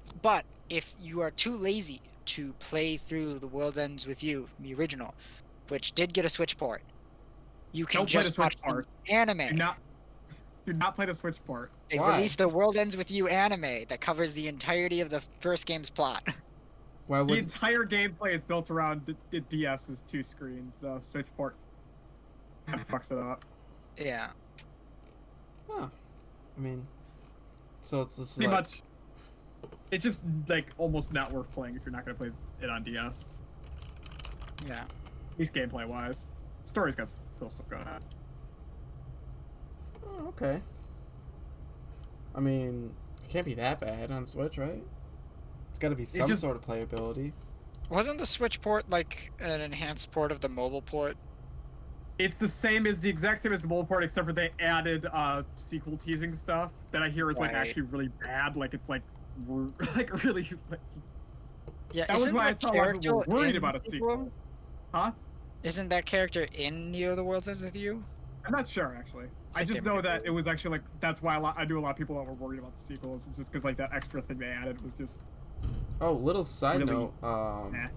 if you are too lazy to play through The World Ends With You, the original, which did get a Switch port, you can don't play the just Switch watch part. the anime. Do not play the Switch part. They Why? released a World Ends With You anime that covers the entirety of the first game's plot. Why The would entire gameplay is built around the DS's 2 screens. The Switch port kind of fucks it up. Yeah. Huh. I mean, so it's just Pretty like, much. It's just like almost not worth playing if you're not gonna play it on DS. Yeah. At least gameplay wise. Story's got cool stuff going on. oh, okay. I mean, it can't be that bad on Switch, right? It's got to be some just- sort of playability. Wasn't the Switch port like an enhanced port of the mobile port? It's the exact same as the mobile port, except for they added sequel teasing stuff that I hear is like Right. actually really bad. Like it's like like really. Like, Yeah, that was isn't why I that saw a lot of character people worried in about a sequel. Huh? Isn't that character in Neo: The World Ends With You? I'm not sure actually. I think just they know might that it was actually like that's why I knew a lot of people that were worried about the sequels, just because like that extra thing they added was just Oh, little side Really? note. nah.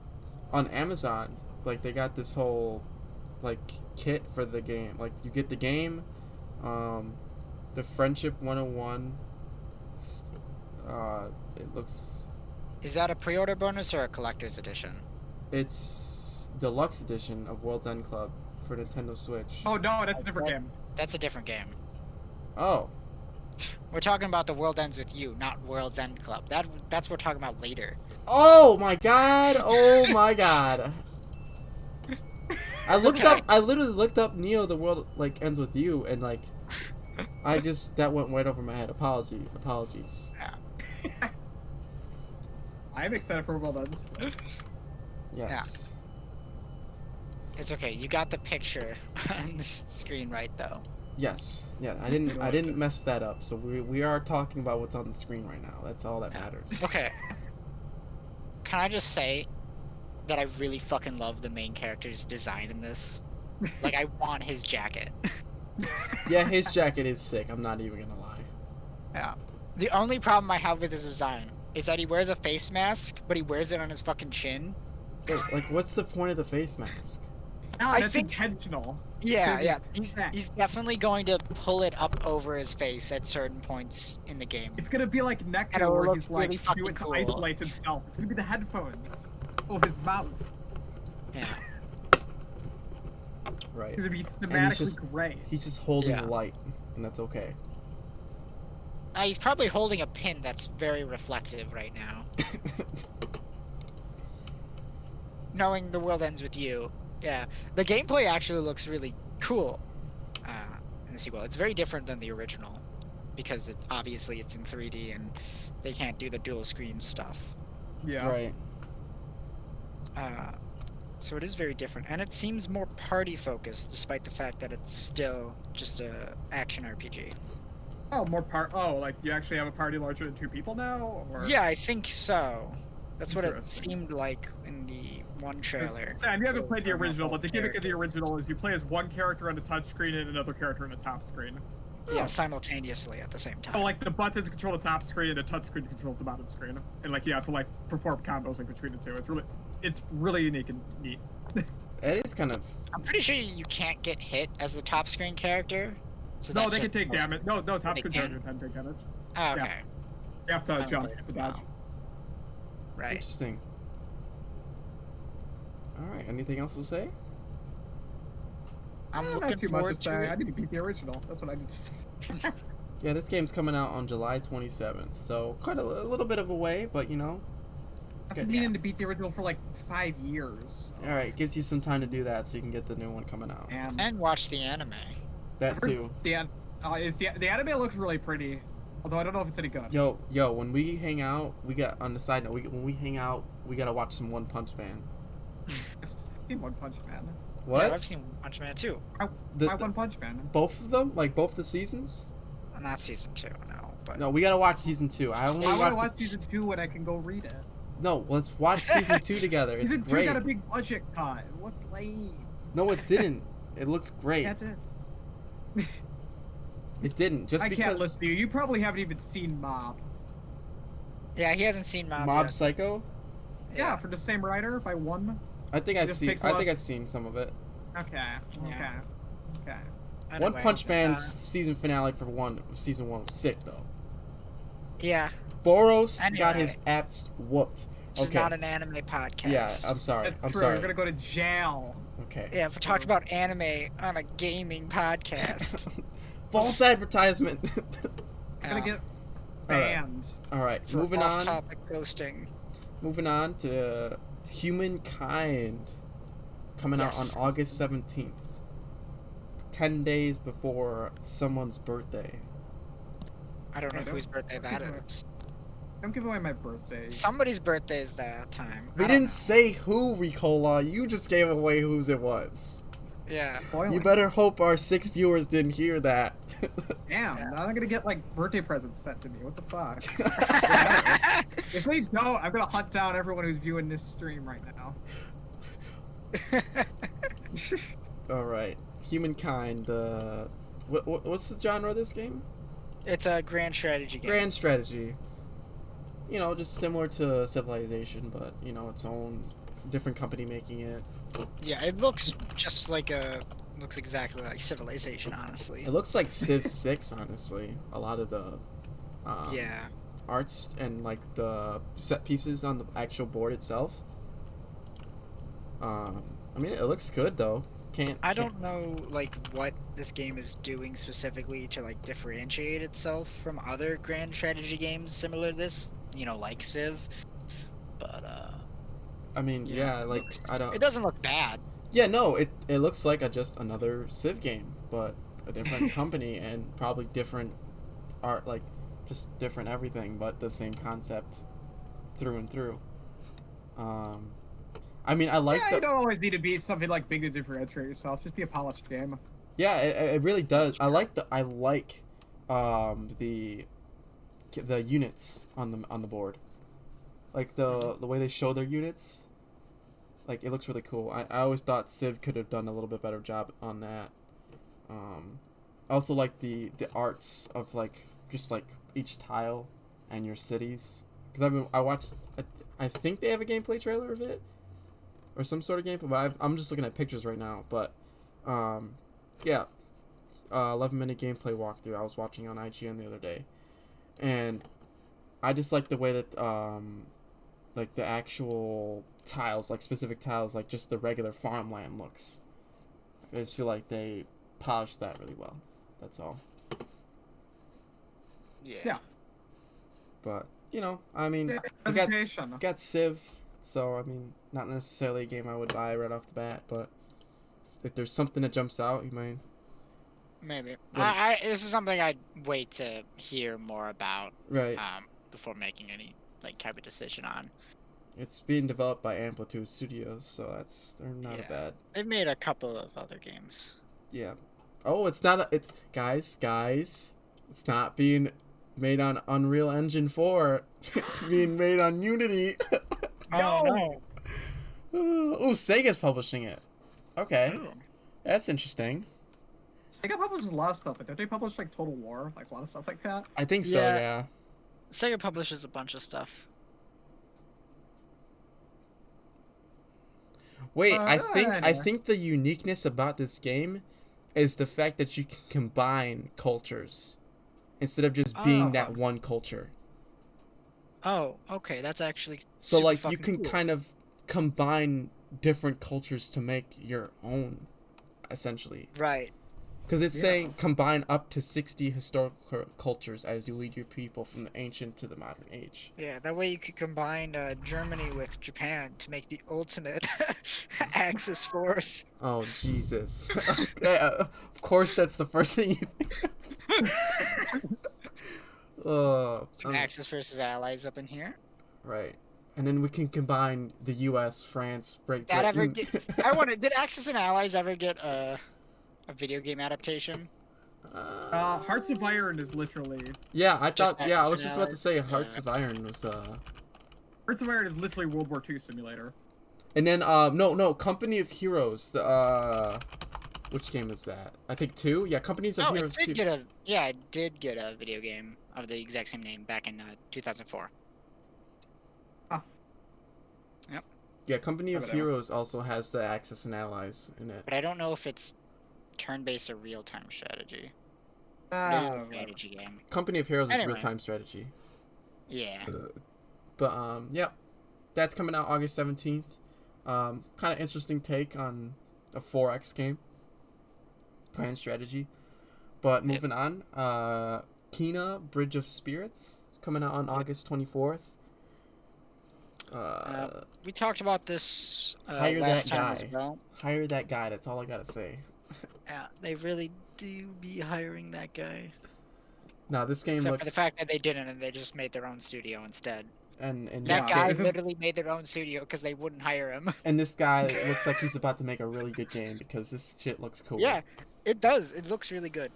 On Amazon, like they got this whole like kit for the game. Like you get the game, the Friendship 101. It looks Is that a pre-order bonus or a collector's edition? it's deluxe edition of World's End Club for Nintendo Switch. Oh no, that's a different game. That's a different game. Oh, We're talking about The World Ends With You, not World's End Club. That's what we're talking about later. oh my god! Oh my god! I looked up. I literally looked up Neo: The World like Ends With You, and like, I just that went right over my head. Apologies. I am excited for World Ends. Yes. It's okay. You got the picture on the screen right though. Yes. Yeah. I didn't mess that up. So we are talking about what's on the screen right now. That's all that matters. Okay. Can I just say that I really fucking love the main character's design in this? Like, I want his jacket. Yeah, his jacket is sick. I'm not even gonna lie. Yeah. The only problem I have with his design is that he wears a face mask, but he wears it on his fucking chin. Wait, like, what's the point of the face mask? No, I that's think- intentional. Yeah, It's yeah. gonna be He's, sick. he's definitely going to pull it up over his face at certain points in the game. It's gonna be like And Neko, it where looks he's like really fucking doing to cool. isolate himself. It's gonna be the headphones over his mouth. Yeah. Right. It's gonna be he's thematically just- great. He's just holding Yeah. the light, and that's okay. He's probably holding a pin that's very reflective right now. Knowing the world ends with you. Yeah. The gameplay actually looks really cool in the sequel. It's very different than the original because obviously it's in 3D and they can't do the dual screen stuff. Yeah. Right. So it is very different. And it seems more party focused despite the fact that it's still just a action RPG. Oh, like you actually have a party larger than 2 people now? Or... Yeah, I think so. That's what it Interesting. seemed like in the one trailer. Sam, you haven't played the Or not original, all but the gimmick of the characters. original is you play as one character on the touch screen and another character on the top screen. Yeah, simultaneously at the same time. So like the buttons control the top screen and the touch screen controls the bottom screen, and like you have to like perform combos like between the two. It's really unique and neat. It is kind of. I'm pretty sure you can't get hit as the top screen character. So No, that they can just take most- damage. No, top They screen can? characters can take damage. Oh, okay. Yeah. You have to I don't jump play it to dodge. now. Right. Interesting. All right. Anything else to say? I'm Not looking too much forward to say. to I it. need to beat the original. That's what I need to say. Yeah, this game's coming out on July 27th, so quite a little bit of a way, but you know. I've been Good. meaning to beat the original for like 5 years. All right, gives you some time to do that, so you can get the new one coming out. And watch the anime. That too. The anime looks really pretty, although I don't know if it's any good. Yo, when we hang out, we got on the side note. When we hang out, we gotta watch some One Punch Man. I've seen One Punch Man. What? Yeah, I've seen One Punch Man too. Why One Punch Man? Both of them, like both the seasons. Not season 2, no. But No, we gotta watch season 2. I only Why would I watched. watch season 2 when I can go read it? No, let's watch season 2 together. It's Season 2 great. got a big budget cut. It looked lame. No, it didn't. It looks great. That's it. It didn't. Just I because can't listen to you. You probably haven't even seen Mob. yeah, he hasn't seen Mob Mob yet. Psycho. Yeah, for the same writer by one. I think I've just seen. takes a I lot think of- I've seen some of it. Okay. Yeah. Okay. One Anyway, Punch Man's season finale for season 1 was sick though. Yeah, Boros got Anyway. his ass whooped. this is Okay. not an anime podcast. Yeah, I'm sorry. That's I'm true. sorry. You're gonna go to jail. Okay. Yeah, if we talked about anime on a gaming podcast. False advertisement. You're gonna get All right. banned. All right. For Moving on. off-topic ghosting. Moving on to Humankind, coming out on Yes. August 17th. 10 days before someone's birthday. I don't know I don't- whose birthday that don't know. is. Don't give away my birthday. Somebody's birthday is that time. We I don't didn't say who, Ricola. You just gave away whose it was. know. Yeah. Spoiling. You better hope our 6 viewers didn't hear that. Damn, Yeah. now I'm gonna get like birthday presents sent to me. What the fuck? If they don't, I'm gonna hunt down everyone who's viewing this stream right now. All right. Humankind. What's the genre of this game? It's a grand strategy game. Grand strategy. You know, just similar to Civilization, but you know, its own different company making it. Yeah, it looks just like looks exactly like Civilization, honestly. It looks like Civ 6, honestly. A lot of the Yeah. arts and like the set pieces on the actual board itself. I mean, it looks good though. I don't know like what this game is doing specifically to like differentiate itself from other grand strategy games similar to this, you know, like Civ. But I mean, yeah, it like looks- I don't. It doesn't look bad. Yeah, no, it looks like just another Civ game, but a different company and probably different art, like just different everything, but the same concept through and through. I mean, I like Yeah, the you don't always need to be something like big to differentiate yourself. Just be a polished game. yeah, it really does. I like the units on the board, like the way they show their units. Like it looks really cool. I always thought Civ could have done a little bit better job on that. I also like the arts of like just like each tile and your cities, because I watched I think they have a gameplay trailer of it or some sort of gameplay, but I'm just looking at pictures right now. But yeah, 11-minute gameplay walkthrough I was watching on IGN the other day, and I just like the way that like the actual tiles, like specific tiles, like just the regular farmland looks. I just feel like they polished that really well. That's all. Yeah. But you know, I mean, Yeah, we got presentation. got Civ, so I mean, not necessarily a game I would buy right off the bat, but if there's something that jumps out, you might. Maybe. Yeah. This is something I'd wait to hear more about Right. before making any like type of decision on. It's being developed by Amplitude Studios, so they're not a Yeah. bad. They've made a couple of other games. Yeah. Oh, it's not. It's guys. It's not being made on Unreal Engine 4. It's being made on Unity. Oh no. Oh, Sega's publishing it. Okay, Ooh. that's interesting. Sega publishes a lot of stuff. Like, don't they publish like Total War, like a lot of stuff like that? I think so. Yeah. Yeah. Sega publishes a bunch of stuff. Wait, I Anyway. think the uniqueness about this game is the fact that you can combine cultures instead of just being that Oh. one culture. Oh, okay. That's actually So super like you fucking can cool. kind of combine different cultures to make your own, essentially. Right. Because it's Yeah. saying combine up to 60 historical cultures as you lead your people from the ancient to the modern age. Yeah, that way you could combine Germany with Japan to make the ultimate Axis force. Oh Jesus! Yeah, of course, that's the first thing you think. Some Axis versus Allies up in here. Right, and then we can combine the U.S., France, Great That ever Britain. get? I wonder, did Axis and Allies ever get a video game adaptation? Hearts of Iron is literally Yeah, I Just thought. Yeah, I Axis was and just about to Allies? say Hearts Yeah. of Iron was. Hearts of Iron is literally World War II simulator. And then no, Company of Heroes. The which game is that? I think 2. Yeah, Companies of Oh, it Heroes did 2. get a it did get a video game of the exact same name back in 2004. Yeah, Company of Over there. Heroes also has the Axis and Allies in it. But I don't know if it's turn-based or real-time strategy. It is a Ah, strategy game. Company of Heroes is Anyway. real-time strategy. Yeah. But yep, that's coming out August 17th. Kind of interesting take on a 4X game. Grand strategy. But moving on, Kena Bridge of Spirits coming out on August 24th. We talked about this Hire last that time as guy. well. Hire that guy. That's all I gotta say. Yeah, they really do be hiring that guy. Now this game Except looks for the fact that they didn't, and they just made their own studio instead. and That this guy game, this is- literally made their own studio because they wouldn't hire him. and this guy looks like he's about to make a really good game because this shit looks cool. Yeah, it does. It looks really good.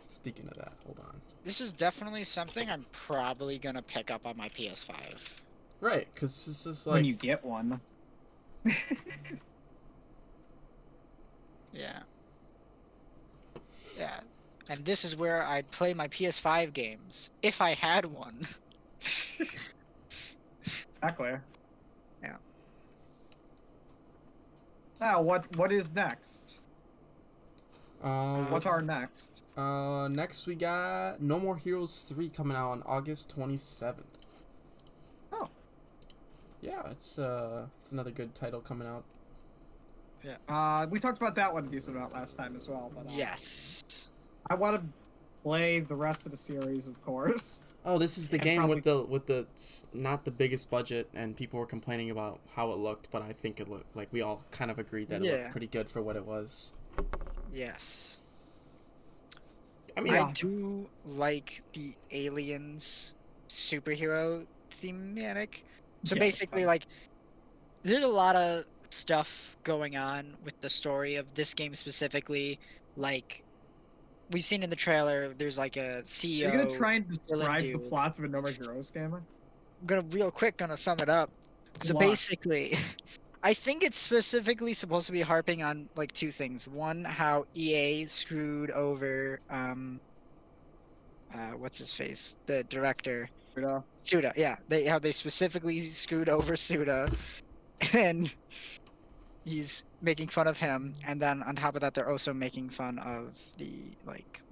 Speaking of that, hold on. This is definitely something I'm probably gonna pick up on my PS5. Right, because this is like when you get one. Yeah. Yeah. And this is where I'd play my PS5 games if I had one. Exactly. Yeah. Now, what is next? What's let's- our next? next we got No More Heroes 3 coming out on August 27th. Oh. Yeah, it's another good title coming out. We talked about that one a decent amount last time as well. But, Yes. I want to play the rest of the series, of course. Oh, this is the And game with the not the biggest budget, and people were complaining about how it looked, but I think it looked like we all kind of agreed that it Yeah. looked pretty good for what it was. Yes. I mean, I do like the aliens superhero thematic. So Yeah, basically, like, there's a lot of stuff going on with the story of this game specifically. Like, we've seen in the trailer, there's like a CEO. You're gonna try and describe the dude. plots of a No More Heroes game? I'm gonna sum it up. So What? basically, I think it's specifically supposed to be harping on like two things. One, how EA screwed over what's his face, the director, You know? Suda. Yeah, how they specifically screwed over Suda, and he's making fun of him. And then on top of that, they're also making fun of the like,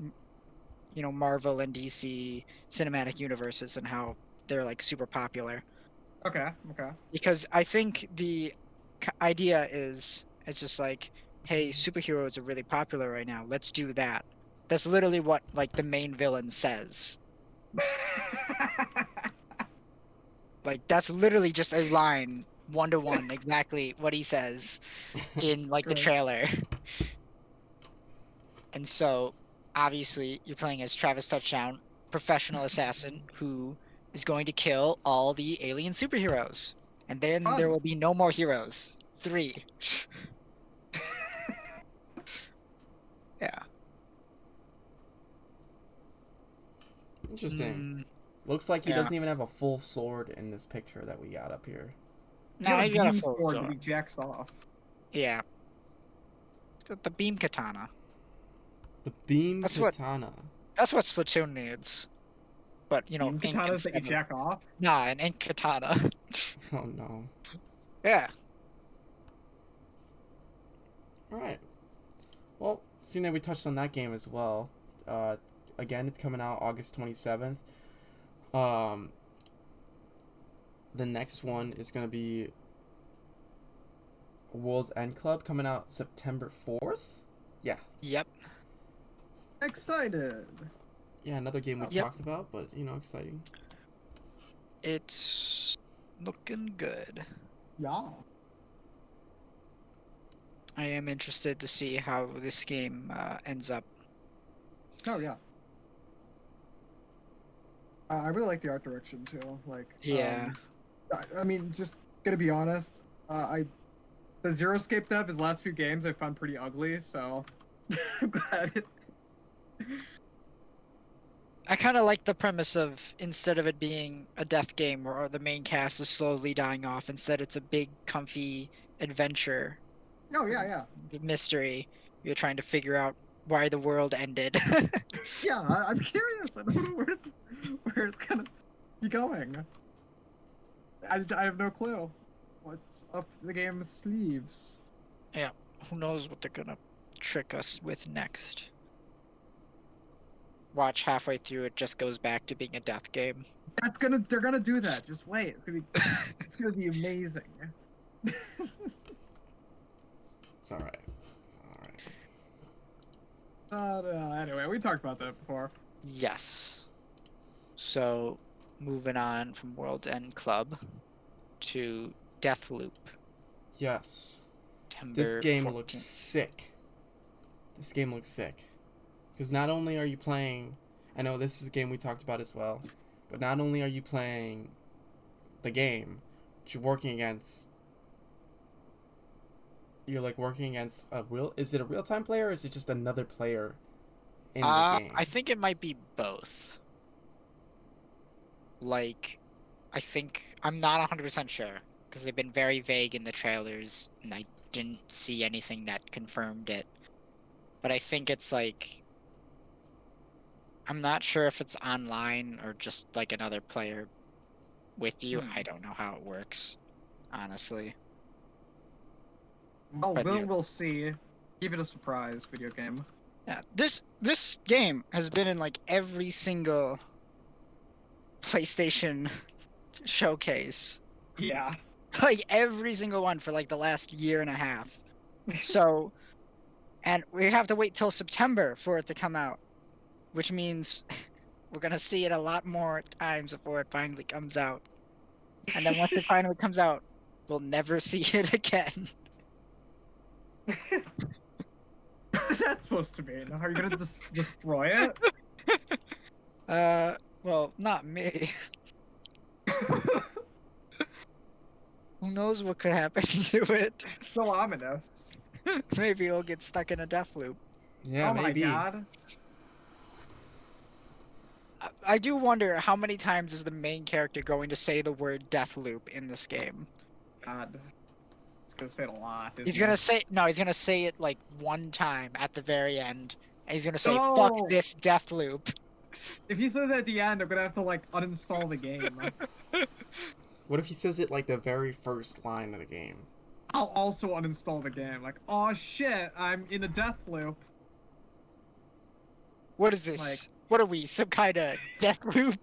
Marvel and DC cinematic universes and how they're like super popular. Okay. Because I think the idea is it's just like, hey, superheroes are really popular right now. Let's do that. That's literally what like the main villain says. Like that's literally just a line, 1-to-1, exactly what he says in like the Great. trailer. And so, obviously, you're playing as Travis Touchdown, professional assassin who is going to kill all the alien superheroes. And then there Fun. will be no more heroes. 3. Yeah. Interesting. Looks like he yeah. doesn't even have a full sword in this picture that we got up here. He's No, got a he's got a beam full sword that sword. he jacks off. Yeah. He's got the beam katana. The beam That's what- katana. That's what Splatoon needs. But, you know, Beam ink katanas that you instead of- jack off. Nah, an ink katana. Oh no. Yeah. Alright. Well, seeing that we touched on that game as well. Again, it's coming out August 27th. The next one is going to be World's End Club coming out September 4th? Yeah. Yep. Excited. Yeah, another game we Yep. talked about, but, you know, exciting. It's looking good. Yeah. I am interested to see how this game ends up. Oh yeah. I really like the art direction too. Like, Yeah. I mean, just gonna be honest. The Zeroscape dev, his last few games I found pretty ugly, so I'm glad it. I kind of like the premise of instead of it being a death game where the main cast is slowly dying off, instead it's a big, comfy adventure Oh yeah, yeah, mystery. You're trying to figure out why the world ended. Yeah, I'm curious. I don't know where it's gonna be going. I have no clue. What's up the game's sleeves? Who knows what they're gonna trick us with next? Watch halfway through, it just goes back to being a death game. They're gonna do that. Just wait. It's gonna be amazing. It's alright. Alright. Anyway, we talked about that before. Yes. So, moving on from World End Club to Deathloop. Yes. September This game 14th. looks sick. This game looks sick. Because not only are you playing... I know this is a game we talked about as well. But not only are you playing the game, but you're working against... You're like working against a real... Is it a real-time player or is it just another player in the game? I think it might be both. Like, I'm not 100% sure because they've been very vague in the trailers and I didn't see anything that confirmed it. But I think it's like, I'm not sure if it's online or just like another player with you. I don't know how it works, honestly. Well, But yeah. we'll see. Keep it a surprise, video game. Yeah, this game has been in like every single PlayStation showcase. Yeah. Like every single one for like the last year and a half. So, and we have to wait till September for it to come out, which means we're gonna see it a lot more times before it finally comes out. And then once it finally comes out, we'll never see it again. What's that supposed to mean? Are you gonna just destroy it? Well, not me. Who knows what could happen to it? So ominous. Maybe it'll get stuck in a death loop. Yeah, oh maybe. my god. I do wonder how many times is the main character going to say the word death loop in this game? God. He's gonna say it a lot. He's gonna say it like one time at the very end. And he's gonna say, No! fuck this death loop. If he says it at the end, I'm gonna have to like uninstall the game. What if he says it like the very first line of the game? I'll also uninstall the game. Like, oh shit, I'm in a death loop. What is this? Like- What are we, some kind of death loop?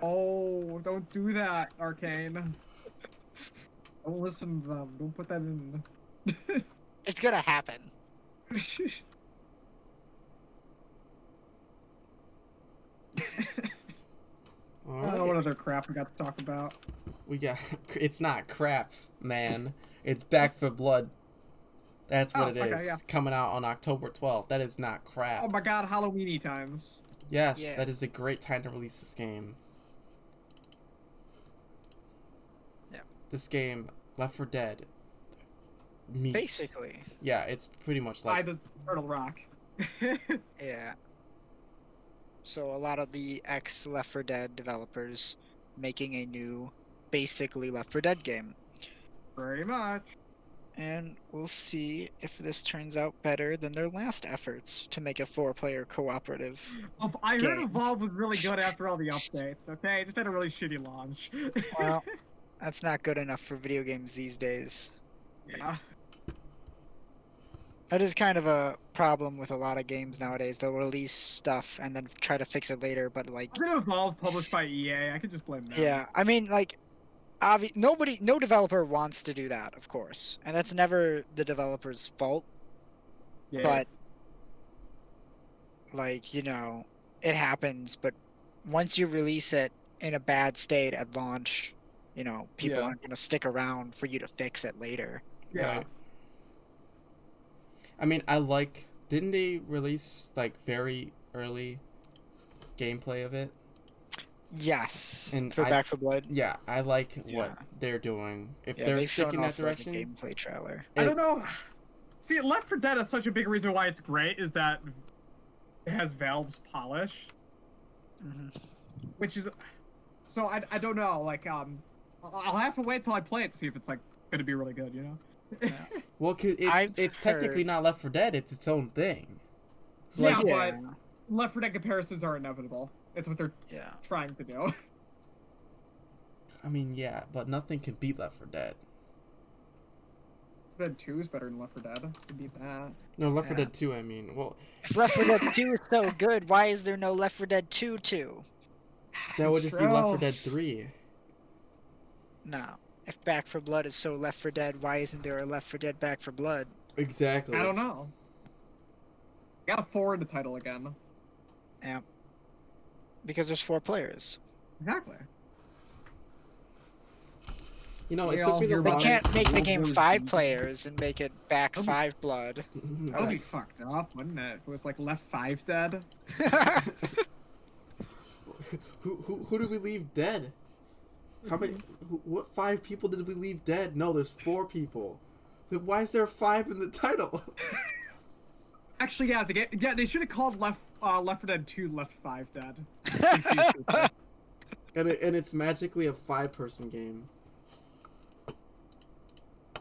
Oh, don't do that, Arcane. Don't listen to them. Don't put that in. It's gonna happen. All I don't know what right. other crap we got to talk about. We got. It's not crap, man. It's Back for Blood. That's what Oh, it okay, is. yeah. Coming out on October 12th. That is not crap. Oh my god, Halloweeny times. Yes, Yeah. that is a great time to release this game. Yeah. This game, Left 4 Dead, meets. Basically. Yeah, it's pretty much By like. the Turtle Rock. Yeah. So a lot of the ex Left 4 Dead developers making a new, basically Left 4 Dead game. Pretty much. And we'll see if this turns out better than their last efforts to make a 4-player cooperative. I heard Game. Evolve was really good after all the updates, okay? It just had a really shitty launch. Well, that's not good enough for video games these days. yeah. That is kind of a problem with a lot of games nowadays. They'll release stuff and then try to fix it later, but like, I've been Evolve published by EA. I could just blame them. yeah, I mean, like, no developer wants to do that, of course, and that's never the developer's fault. Yeah. But like, you know, it happens. But once you release it in a bad state at launch, you know, people Yeah. aren't gonna stick around for you to fix it later. yeah. Right. I mean, I like. Didn't they release like very early gameplay of it? Yes, And for I- Back 4 Blood. Yeah, I like what Yeah. they're doing. If Yeah, they're they've shown sticking that off, like, a direction, gameplay trailer. I don't know. See, Left 4 Dead is such a big reason why it's great is that it has Valve's polish, Hmm. which is so I don't know. Like I'll have to wait till I play it to see if it's like gonna be really good. You know. well, 'cause I've it's technically heard- not Left 4 Dead. It's its own thing. It's Yeah, like but Left 4 Dead comparisons are inevitable. It's what they're Yeah. trying to do. I mean, yeah, but nothing can beat Left 4 Dead. Left 4 Dead 2 is better than Left 4 Dead. You beat that. No, Left 4 Yeah. Dead 2. I mean, well, If Left 4 Dead 2 is so good, why is there no Left 4 Dead 2 2? that would just be Left 4 True. Dead 3. No. If Back 4 Blood is so Left 4 Dead, why isn't there a Left 4 Dead Back 4 Blood? Exactly. I don't know. Got a 4 in the title again. Yeah. Because there's 4 players. Exactly. You know, We it all took me the hear They about longest. can't make the World game War 5 Z. players and make it Back Oh. 5 Blood. That would be fucked up, wouldn't it? If it was like Left 5 Dead. Who did we leave dead? How many? What 5 people did we leave dead? No, there's 4 people. So why is there 5 in the title? Actually, yeah, they should have called Left 4 Dead 2 Left 5 Dead. And it's magically a 5-person game. I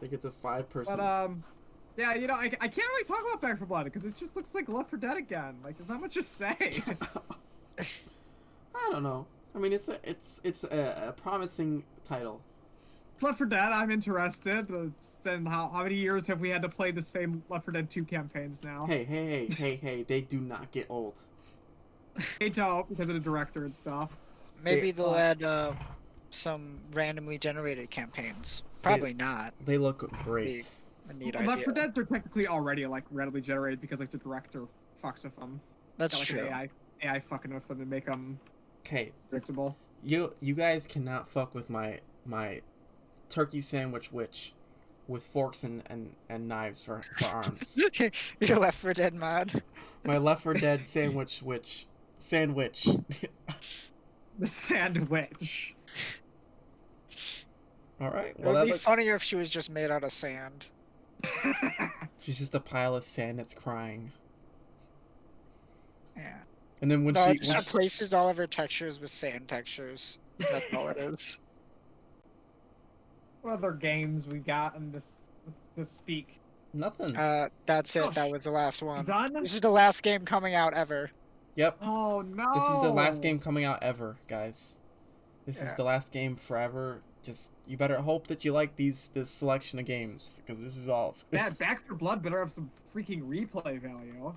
think it's a 5-person. But yeah, you know, I can't really talk about Back 4 Blood because it just looks like Left 4 Dead again. Like, there's not much to say. I don't know. I mean, it's a promising title. It's Left 4 Dead. I'm interested. It's been how many years have we had to play the same Left 4 Dead 2 campaigns now? Hey, they do not get old. They don't because of the director and stuff. Maybe they'll add some randomly generated campaigns. Probably not. They look great. A neat Well, Left 4 idea. Dead are technically already like randomly generated because like the director fucks with them. That's Got, like, true. an AI fucking with them and make them Okay, predictable. you guys cannot fuck with my turkey sandwich witch with forks and knives for arms. Your Left 4 Dead mod. My Left 4 Dead sandwich witch sandwich. The sandwich. All right. It Well, would that be looks... funnier if she was just made out of sand. She's just a pile of sand that's crying. Yeah. And then when No, she, it just when she replaces all of her textures with sand textures. That's all it is. What other games we got in this to speak? nothing. That's it. Oh, That was the last one. Done? This is the last game coming out ever. Yep. Oh no! This is the last game coming out ever, guys. This is Yeah. the last game forever. Just you better hope that you like this selection of games because this is all. Yeah, Back 4 Blood better have some freaking replay value.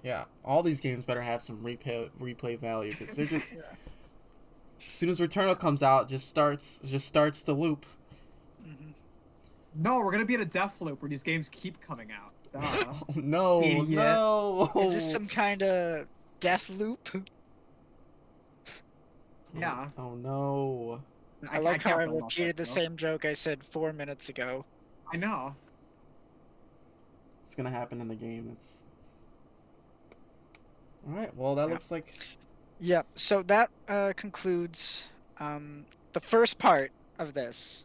Yeah, all these games better have some replay value because they're just. As soon as Returnal comes out, just starts the loop. No, we're gonna be in a death loop where these games keep coming out. Duh. Oh, no, Idiot. no. Is this some kind of death loop? Yeah. Oh no. I like how can't I build off repeated that, the though. same joke I said 4 minutes ago. I know. It's gonna happen in the game. It's. Alright, well, that Yeah. looks like. Yeah, so that concludes the first part of this.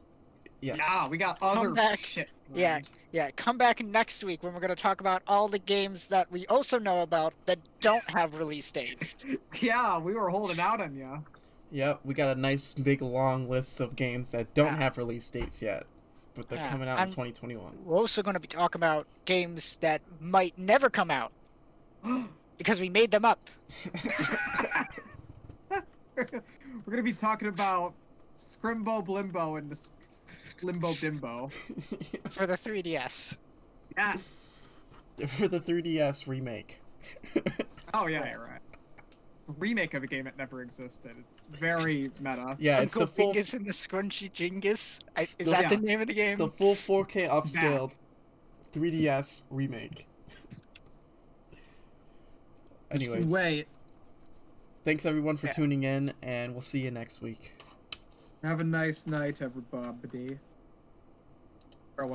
Yes. Yeah, we got Come other back. shit. Yeah, yeah. Come back next week when we're going to talk about all the games that we also know about that don't have release dates. Yeah, we were holding out on you. Yep, we got a nice big long list of games that don't Yeah. have release dates yet, but they're Yeah, coming out in and 2021. We're also going to be talking about games that might never come out because we made them up. We're gonna be talking about Scrimbo Blimbo and Limbo Bimbo. For the 3DS. Yes. For the 3DS remake. Oh yeah, you're right. Remake of a game that never existed. It's very meta. Yeah, it's Uncle the full Dingus and the Scrunchy Jingus. Is No, that the yeah. name of the game? the full 4K It's bad. upscaled 3DS remake. Anyways, Wait. thanks everyone for Yeah. tuning in, and we'll see you next week. Have a nice night, everybody.